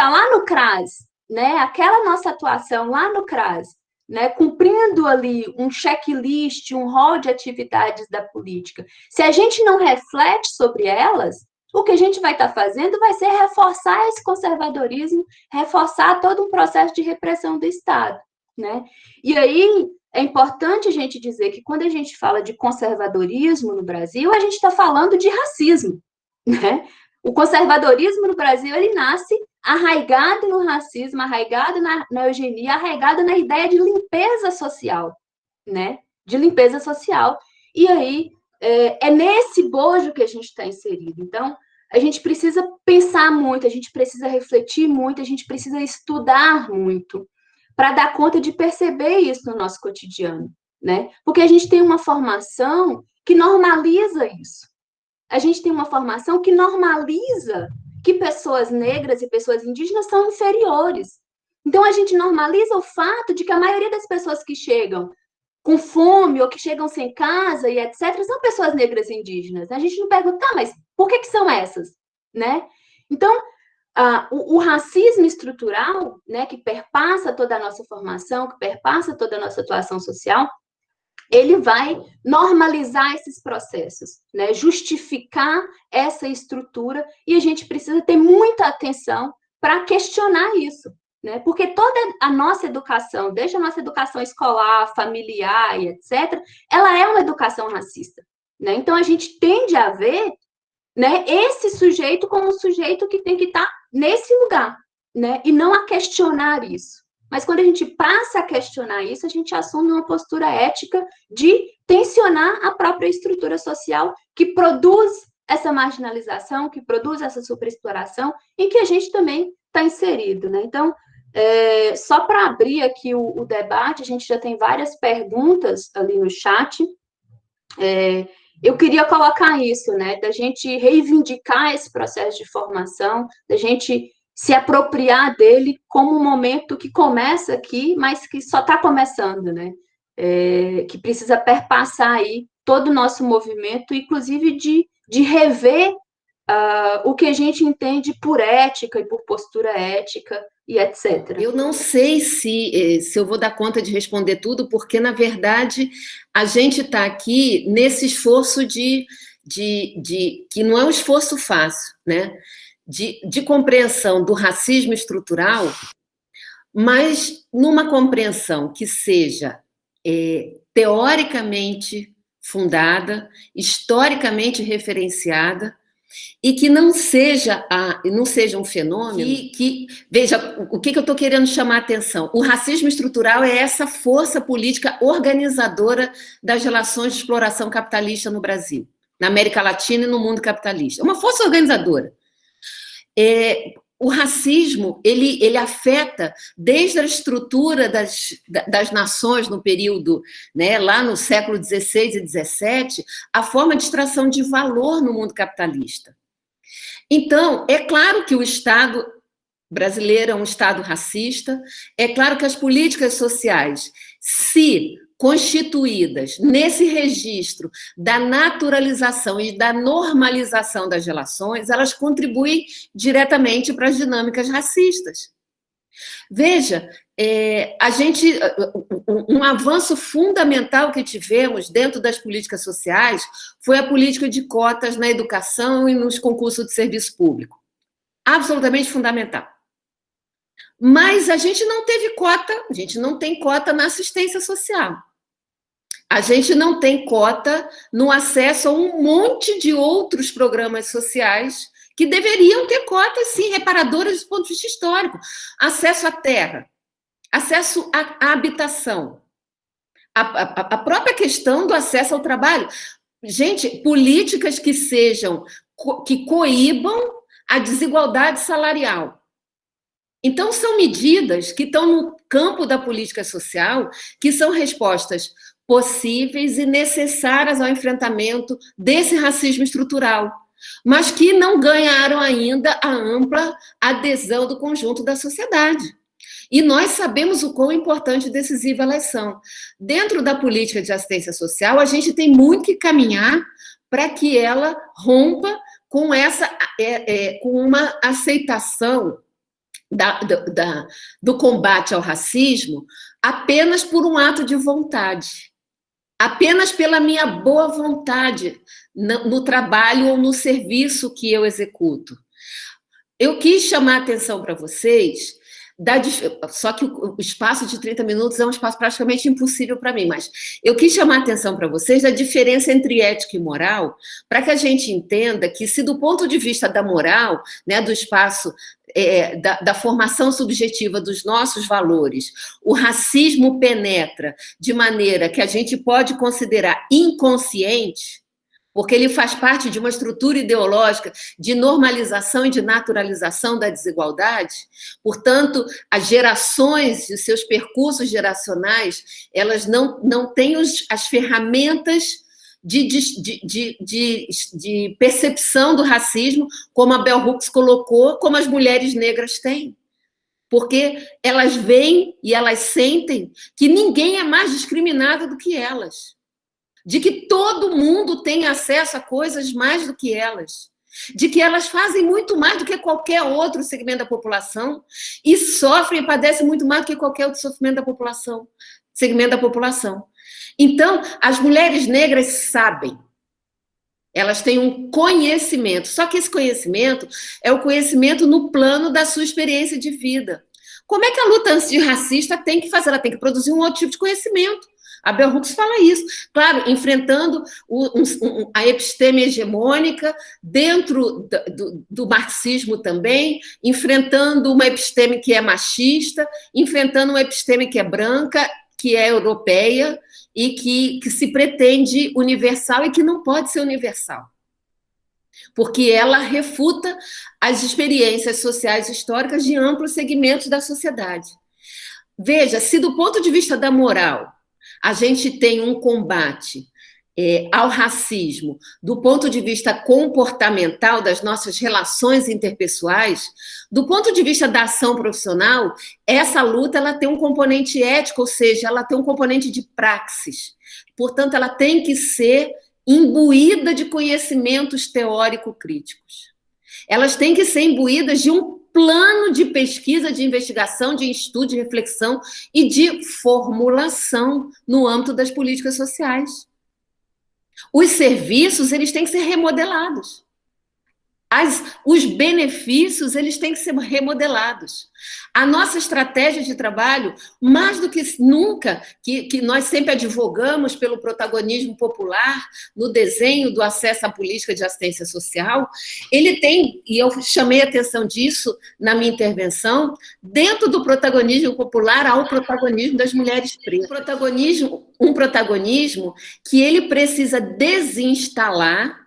lá no CRAS, né? Aquela nossa atuação lá no CRAS, né, cumprindo ali um checklist, um rol de atividades da política, se a gente não reflete sobre elas, o que a gente vai estar fazendo vai ser reforçar esse conservadorismo, reforçar todo um processo de repressão do Estado, né? E aí é importante a gente dizer que quando a gente fala de conservadorismo no Brasil, a gente está falando de racismo, né? O conservadorismo no Brasil, ele nasce arraigado no racismo, arraigado na eugenia, arraigado na ideia de limpeza social, né? De limpeza social. E aí, é nesse bojo que a gente está inserido. Então, a gente precisa pensar muito, a gente precisa refletir muito, a gente precisa estudar muito para dar conta de perceber isso no nosso cotidiano, né? Porque a gente tem uma formação que normaliza isso. A gente tem uma formação que normaliza que pessoas negras e pessoas indígenas são inferiores. Então, a gente normaliza o fato de que a maioria das pessoas que chegam com fome ou que chegam sem casa e etc., são pessoas negras e indígenas. A gente não pergunta, tá, mas por que são essas? Né? Então, o racismo estrutural, né, que perpassa toda a nossa formação, que perpassa toda a nossa atuação social, ele vai normalizar esses processos, né? Justificar essa estrutura, e a gente precisa ter muita atenção para questionar isso, né? Porque toda a nossa educação, desde a nossa educação escolar, familiar e etc., ela é uma educação racista, né? Então, a gente tende a ver, né, esse sujeito como um sujeito que tem que estar nesse lugar, né? E não a questionar isso. Mas quando a gente passa a questionar isso, a gente assume uma postura ética de tensionar a própria estrutura social que produz essa marginalização, que produz essa superexploração, em que a gente também está inserido, né? Então, só para abrir aqui o debate, a gente já tem várias perguntas ali no chat. Eu queria colocar isso, né? Da gente reivindicar esse processo de formação, da gente se apropriar dele como um momento que começa aqui, mas que só está começando, né? Que precisa perpassar aí todo o nosso movimento, inclusive de rever o que a gente entende por ética e por postura ética e etc. Eu não sei se eu vou dar conta de responder tudo, porque, na verdade, a gente está aqui nesse esforço que não é um esforço fácil, né? De compreensão do racismo estrutural, mas numa compreensão que seja teoricamente fundada, historicamente referenciada, e que não seja um fenômeno veja, o que eu estou querendo chamar a atenção? O racismo estrutural é essa força política organizadora das relações de exploração capitalista no Brasil, na América Latina e no mundo capitalista. É uma força organizadora. O racismo, ele afeta desde a estrutura das nações no período, né, lá no século XVI e XVII, a forma de extração de valor no mundo capitalista. Então, é claro que o Estado brasileiro é um Estado racista, é claro que as políticas sociais, se constituídas nesse registro da naturalização e da normalização das relações, elas contribuem diretamente para as dinâmicas racistas. Veja, um avanço fundamental que tivemos dentro das políticas sociais foi a política de cotas na educação e nos concursos de serviço público. Absolutamente fundamental. Mas a gente não teve cota, a gente não tem cota na assistência social. A gente não tem cota no acesso a um monte de outros programas sociais que deveriam ter cotas, sim, reparadoras do ponto de vista histórico. Acesso à terra, acesso à habitação, a própria questão do acesso ao trabalho. Gente, políticas que coíbam a desigualdade salarial. Então, são medidas que estão no campo da política social, que são respostas possíveis e necessárias ao enfrentamento desse racismo estrutural, mas que não ganharam ainda a ampla adesão do conjunto da sociedade. E nós sabemos o quão importante e decisiva elas são. Dentro da política de assistência social, a gente tem muito que caminhar para que ela rompa com com uma aceitação do combate ao racismo apenas por um ato de vontade, apenas pela minha boa vontade no trabalho ou no serviço que eu executo. Eu quis chamar a atenção para vocês, só que o espaço de 30 minutos é um espaço praticamente impossível para mim, mas eu quis chamar a atenção para vocês da diferença entre ética e moral, para que a gente entenda que, se do ponto de vista da moral, né, do espaço da formação subjetiva dos nossos valores, o racismo penetra de maneira que a gente pode considerar inconsciente, porque ele faz parte de uma estrutura ideológica de normalização e de naturalização da desigualdade. Portanto, as gerações e os seus percursos geracionais, elas não têm as ferramentas de percepção do racismo, como a Bell Hooks colocou, como as mulheres negras têm. Porque elas veem e elas sentem que ninguém é mais discriminado do que elas. De que todo mundo tem acesso a coisas mais do que elas. De que elas fazem muito mais do que qualquer outro segmento da população e sofrem e padecem muito mais do que qualquer outro segmento da população. Então, as mulheres negras sabem, elas têm um conhecimento, só que esse conhecimento é o conhecimento no plano da sua experiência de vida. Como é que a luta antirracista tem que fazer? Ela tem que produzir um outro tipo de conhecimento. A Bell Hooks fala isso, claro, enfrentando a episteme hegemônica dentro do marxismo também, enfrentando uma episteme que é machista, enfrentando uma episteme que é branca, que é europeia e que se pretende universal e que não pode ser universal, porque ela refuta as experiências sociais históricas de amplos segmentos da sociedade. Veja, se do ponto de vista da moral a gente tem um combate ao racismo do ponto de vista comportamental das nossas relações interpessoais, do ponto de vista da ação profissional, essa luta ela tem um componente ético, ou seja, ela tem um componente de praxis. Portanto, ela tem que ser imbuída de conhecimentos teórico-críticos. Elas têm que ser imbuídas de um plano de pesquisa, de investigação, de estudo, de reflexão e de formulação no âmbito das políticas sociais. Os serviços, eles têm que ser remodelados. Os benefícios, eles têm que ser remodelados. A nossa estratégia de trabalho, mais do que nunca, que nós sempre advogamos pelo protagonismo popular no desenho do acesso à política de assistência social, ele tem, e eu chamei a atenção disso na minha intervenção, dentro do protagonismo popular há o protagonismo das mulheres pretas. Um protagonismo que ele precisa desinstalar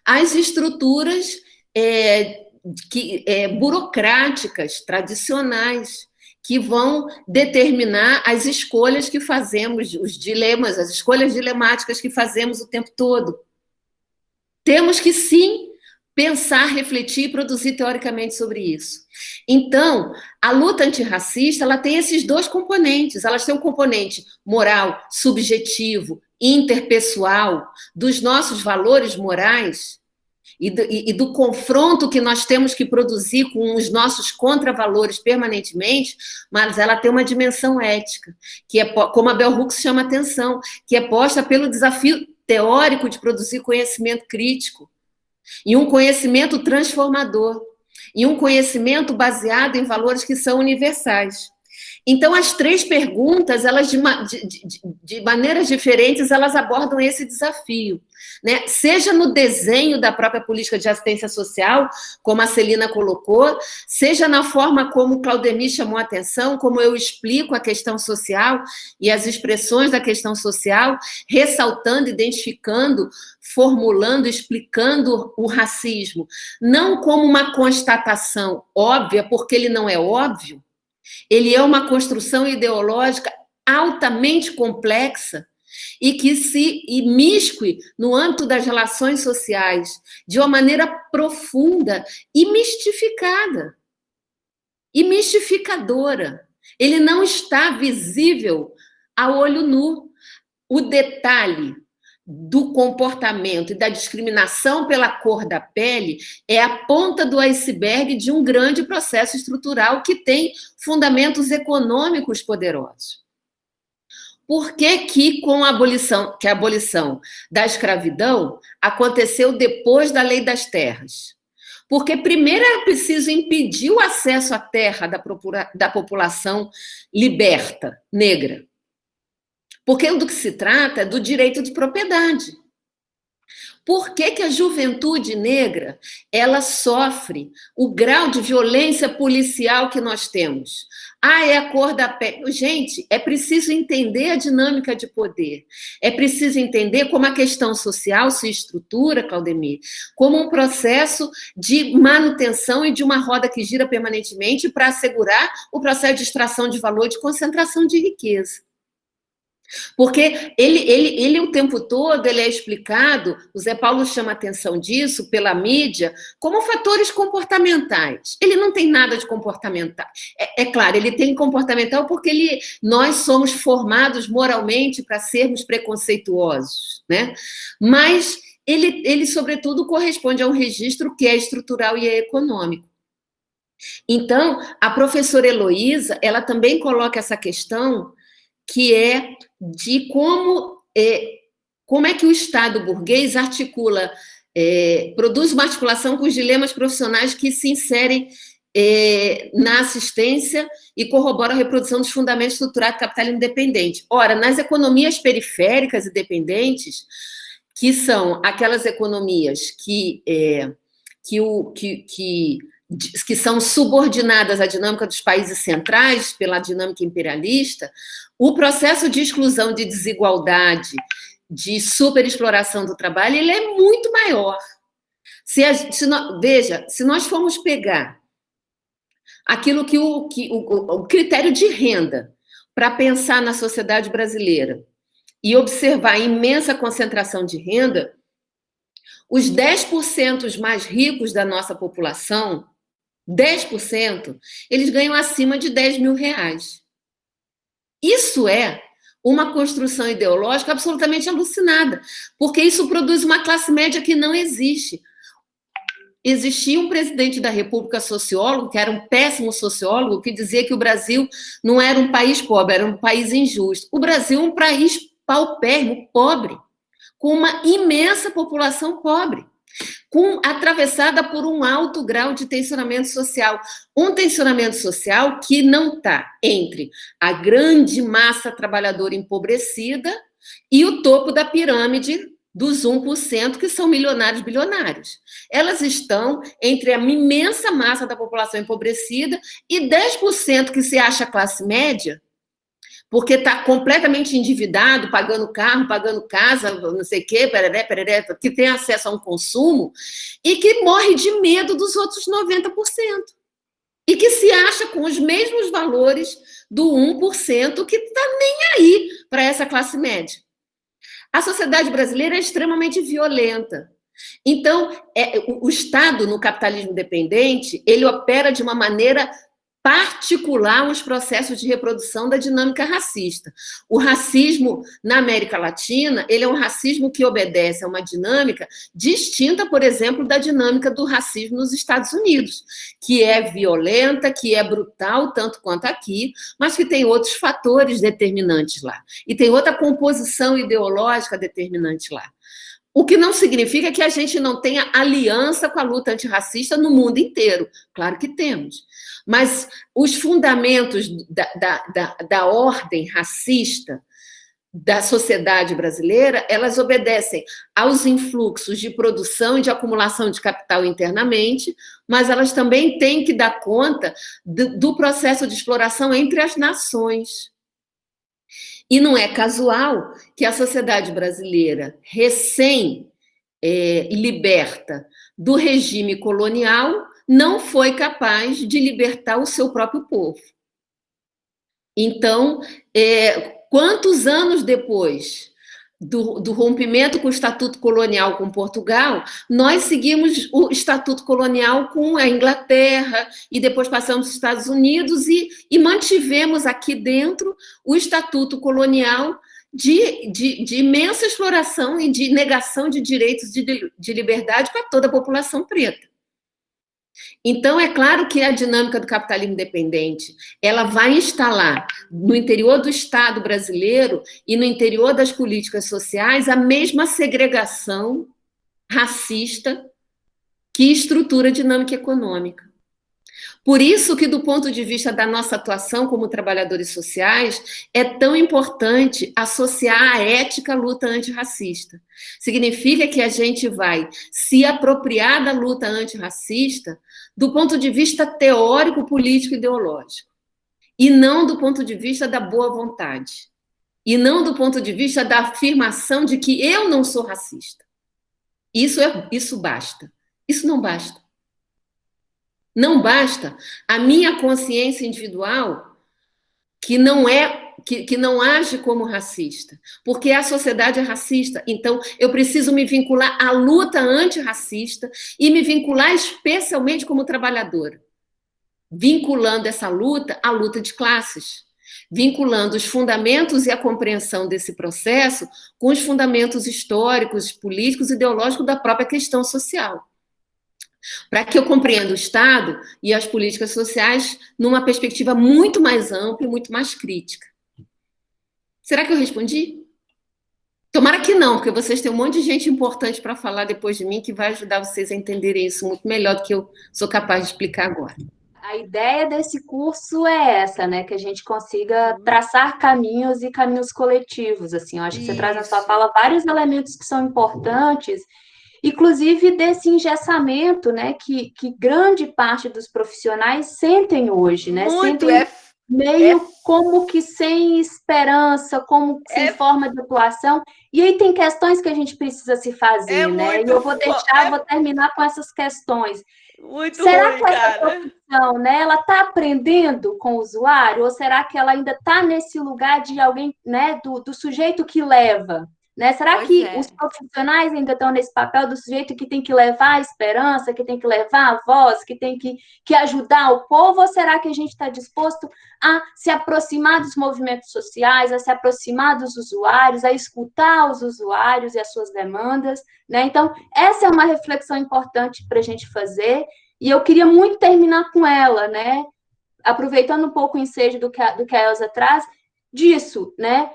as estruturas burocráticas, tradicionais, que vão determinar as escolhas que fazemos, os dilemas, as escolhas dilemáticas que fazemos o tempo todo. Temos que, sim, pensar, refletir e produzir teoricamente sobre isso. Então, a luta antirracista, ela tem esses dois componentes. Elas têm um componente moral, subjetivo, interpessoal, dos nossos valores morais e do confronto que nós temos que produzir com os nossos contravalores permanentemente, mas ela tem uma dimensão ética, que é, como a Bell Hooks chama atenção, que é posta pelo desafio teórico de produzir conhecimento crítico, e um conhecimento transformador, e um conhecimento baseado em valores que são universais. Então, as três perguntas, elas de maneiras diferentes, elas abordam esse desafio, né? Seja no desenho da própria política de assistência social, como a Celina colocou, seja na forma como o Claudemir chamou a atenção, como eu explico a questão social e as expressões da questão social, ressaltando, identificando, formulando, explicando o racismo, não como uma constatação óbvia, porque ele não é óbvio. Ele é uma construção ideológica altamente complexa e que se imiscue no âmbito das relações sociais de uma maneira profunda e mistificada, e mistificadora. Ele não está visível a olho nu. O detalhe do comportamento e da discriminação pela cor da pele é a ponta do iceberg de um grande processo estrutural que tem fundamentos econômicos poderosos. Por que a abolição da escravidão aconteceu depois da Lei das Terras? Porque primeiro era preciso impedir o acesso à terra da população liberta, negra. Porque do que se trata é do direito de propriedade. Por que a juventude negra ela sofre o grau de violência policial que nós temos? É a cor da pele. Gente, é preciso entender a dinâmica de poder. É preciso entender como a questão social se estrutura, Claudemir, como um processo de manutenção e de uma roda que gira permanentemente para assegurar o processo de extração de valor e de concentração de riqueza. Porque ele o tempo todo ele é explicado, o Zé Paulo chama a atenção disso pela mídia, como fatores comportamentais. Ele não tem nada de comportamental. É claro, ele tem comportamental porque nós somos formados moralmente para sermos preconceituosos, né? Mas ele, sobretudo, corresponde a um registro que é estrutural e é econômico. Então, a professora Heloísa, ela também coloca essa questão que é de como é que o Estado burguês articula, produz uma articulação com os dilemas profissionais que se inserem na assistência e corroboram a reprodução dos fundamentos estruturais do capitalismo dependente. Ora, nas economias periféricas e dependentes, que são aquelas economias que são subordinadas à dinâmica dos países centrais pela dinâmica imperialista, o processo de exclusão, de desigualdade, de superexploração do trabalho, ele é muito maior. Veja, se nós formos pegar aquilo que o critério de renda para pensar na sociedade brasileira e observar a imensa concentração de renda, os 10% mais ricos da nossa população, 10%, eles ganham acima de 10 mil reais. Isso é uma construção ideológica absolutamente alucinada, porque isso produz uma classe média que não existe. Existia um presidente da República sociólogo, que era um péssimo sociólogo, que dizia que o Brasil não era um país pobre, era um país injusto. O Brasil é um país paupérrimo, pobre, com uma imensa população pobre, atravessada por um alto grau de tensionamento social. Um tensionamento social que não está entre a grande massa trabalhadora empobrecida e o topo da pirâmide dos 1%, que são milionários bilionários. Elas estão entre a imensa massa da população empobrecida e 10% que se acha classe média, porque está completamente endividado, pagando carro, pagando casa, não sei o quê, pereré, que tem acesso a um consumo, e que morre de medo dos outros 90%. E que se acha com os mesmos valores do 1% que está nem aí para essa classe média. A sociedade brasileira é extremamente violenta. Então, o Estado, no capitalismo dependente, ele opera de uma maneira particular os processos de reprodução da dinâmica racista. O racismo na América Latina, ele é um racismo que obedece a uma dinâmica distinta, por exemplo, da dinâmica do racismo nos Estados Unidos, que é violenta, que é brutal, tanto quanto aqui, mas que tem outros fatores determinantes lá. E tem outra composição ideológica determinante lá. O que não significa que a gente não tenha aliança com a luta antirracista no mundo inteiro. Claro que temos. Mas os fundamentos da ordem racista da sociedade brasileira, elas obedecem aos influxos de produção e de acumulação de capital internamente, mas elas também têm que dar conta do processo de exploração entre as nações. E não é casual que a sociedade brasileira, recém-liberta do regime colonial, não foi capaz de libertar o seu próprio povo. Então, quantos anos depois do rompimento com o Estatuto Colonial com Portugal, nós seguimos o Estatuto Colonial com a Inglaterra e depois passamos os Estados Unidos e mantivemos aqui dentro o Estatuto Colonial de imensa exploração e de negação de direitos de liberdade para toda a população preta. Então, é claro que a dinâmica do capitalismo dependente, ela vai instalar no interior do Estado brasileiro e no interior das políticas sociais a mesma segregação racista que estrutura a dinâmica econômica. Por isso que, do ponto de vista da nossa atuação como trabalhadores sociais, é tão importante associar a ética à luta antirracista. Significa que a gente vai se apropriar da luta antirracista do ponto de vista teórico, político e ideológico, e não do ponto de vista da boa vontade, e não do ponto de vista da afirmação de que eu não sou racista. Isso basta. Isso não basta. Não basta a minha consciência individual que não age como racista, porque a sociedade é racista. Então, eu preciso me vincular à luta antirracista e me vincular especialmente como trabalhadora, vinculando essa luta à luta de classes, vinculando os fundamentos e a compreensão desse processo com os fundamentos históricos, políticos e ideológicos da própria questão social. Para que eu compreenda o Estado e as políticas sociais numa perspectiva muito mais ampla e muito mais crítica. Será que eu respondi? Tomara que não, porque vocês têm um monte de gente importante para falar depois de mim que vai ajudar vocês a entenderem isso muito melhor do que eu sou capaz de explicar agora. A ideia desse curso é essa, né? Que a gente consiga traçar caminhos e caminhos coletivos, assim. Eu acho que você traz na sua fala vários elementos que são importantes, inclusive desse engessamento, né, que grande parte dos profissionais sentem hoje, né? Muito, sentem meio como que sem esperança, como sem forma de atuação. E aí tem questões que a gente precisa se fazer, né? E eu vou terminar com essas questões. Será ruim, que essa profissão, né, ela está aprendendo com o usuário? Ou será que ela ainda está nesse lugar de alguém, né, do sujeito que leva? Né? Será que os profissionais ainda estão nesse papel do sujeito que tem que levar a esperança, que tem que levar a voz, que tem que ajudar o povo? Ou será que a gente está disposto a se aproximar dos movimentos sociais, a se aproximar dos usuários, a escutar os usuários e as suas demandas? Né? Então, essa é uma reflexão importante para a gente fazer, e eu queria muito terminar com ela, né? Aproveitando um pouco o ensejo do que a Elza traz, disso, né?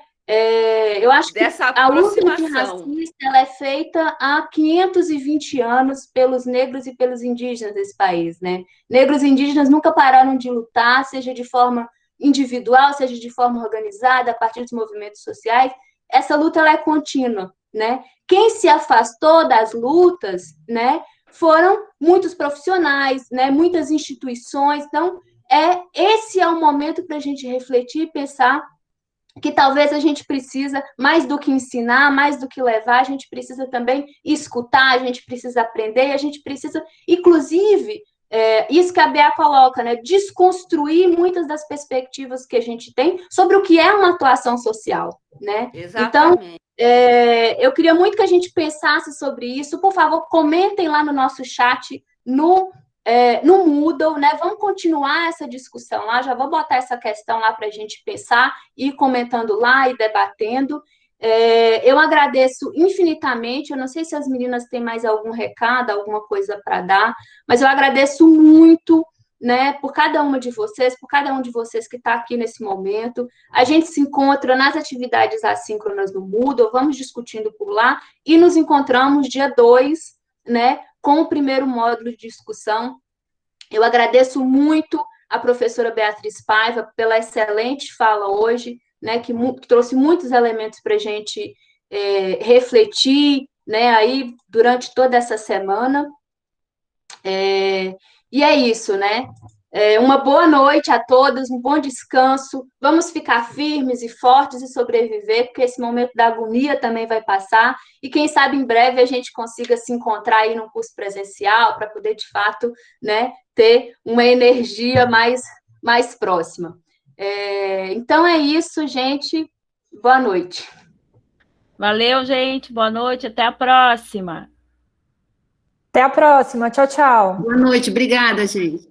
Eu acho que a luta antirracista ela é feita há 520 anos pelos negros e pelos indígenas desse país, né? Negros e indígenas nunca pararam de lutar, seja de forma individual, seja de forma organizada, a partir dos movimentos sociais. Essa luta ela é contínua, né? Quem se afastou das lutas, né, foram muitos profissionais, né, muitas instituições. Então, esse é o momento para a gente refletir e pensar que talvez a gente precisa, mais do que ensinar, mais do que levar, a gente precisa também escutar, a gente precisa aprender, a gente precisa, inclusive, isso que a Bea coloca, né, desconstruir muitas das perspectivas que a gente tem sobre o que é uma atuação social, né? Exatamente. Então, eu queria muito que a gente pensasse sobre isso. Por favor, comentem lá no nosso chat, no Moodle, né? Vamos continuar essa discussão lá, já vou botar essa questão lá para a gente pensar, ir comentando lá e debatendo. Eu agradeço infinitamente, eu não sei se as meninas têm mais algum recado, alguma coisa para dar, mas eu agradeço muito, né, por cada uma de vocês, por cada um de vocês que está aqui nesse momento. A gente se encontra nas atividades assíncronas do Moodle, vamos discutindo por lá, e nos encontramos dia 2, né, com o primeiro módulo de discussão. Eu agradeço muito a professora Beatriz Paiva pela excelente fala hoje, né, que trouxe muitos elementos para a gente refletir, né, aí durante toda essa semana. E é isso, né? Uma boa noite a todas, um bom descanso. Vamos ficar firmes e fortes e sobreviver, porque esse momento da agonia também vai passar. E quem sabe em breve a gente consiga se encontrar aí num curso presencial para poder, de fato, né, ter uma energia mais próxima. Então é isso, gente. Boa noite. Valeu, gente. Boa noite. Até a próxima. Até a próxima. Tchau, tchau. Boa noite, obrigada, gente.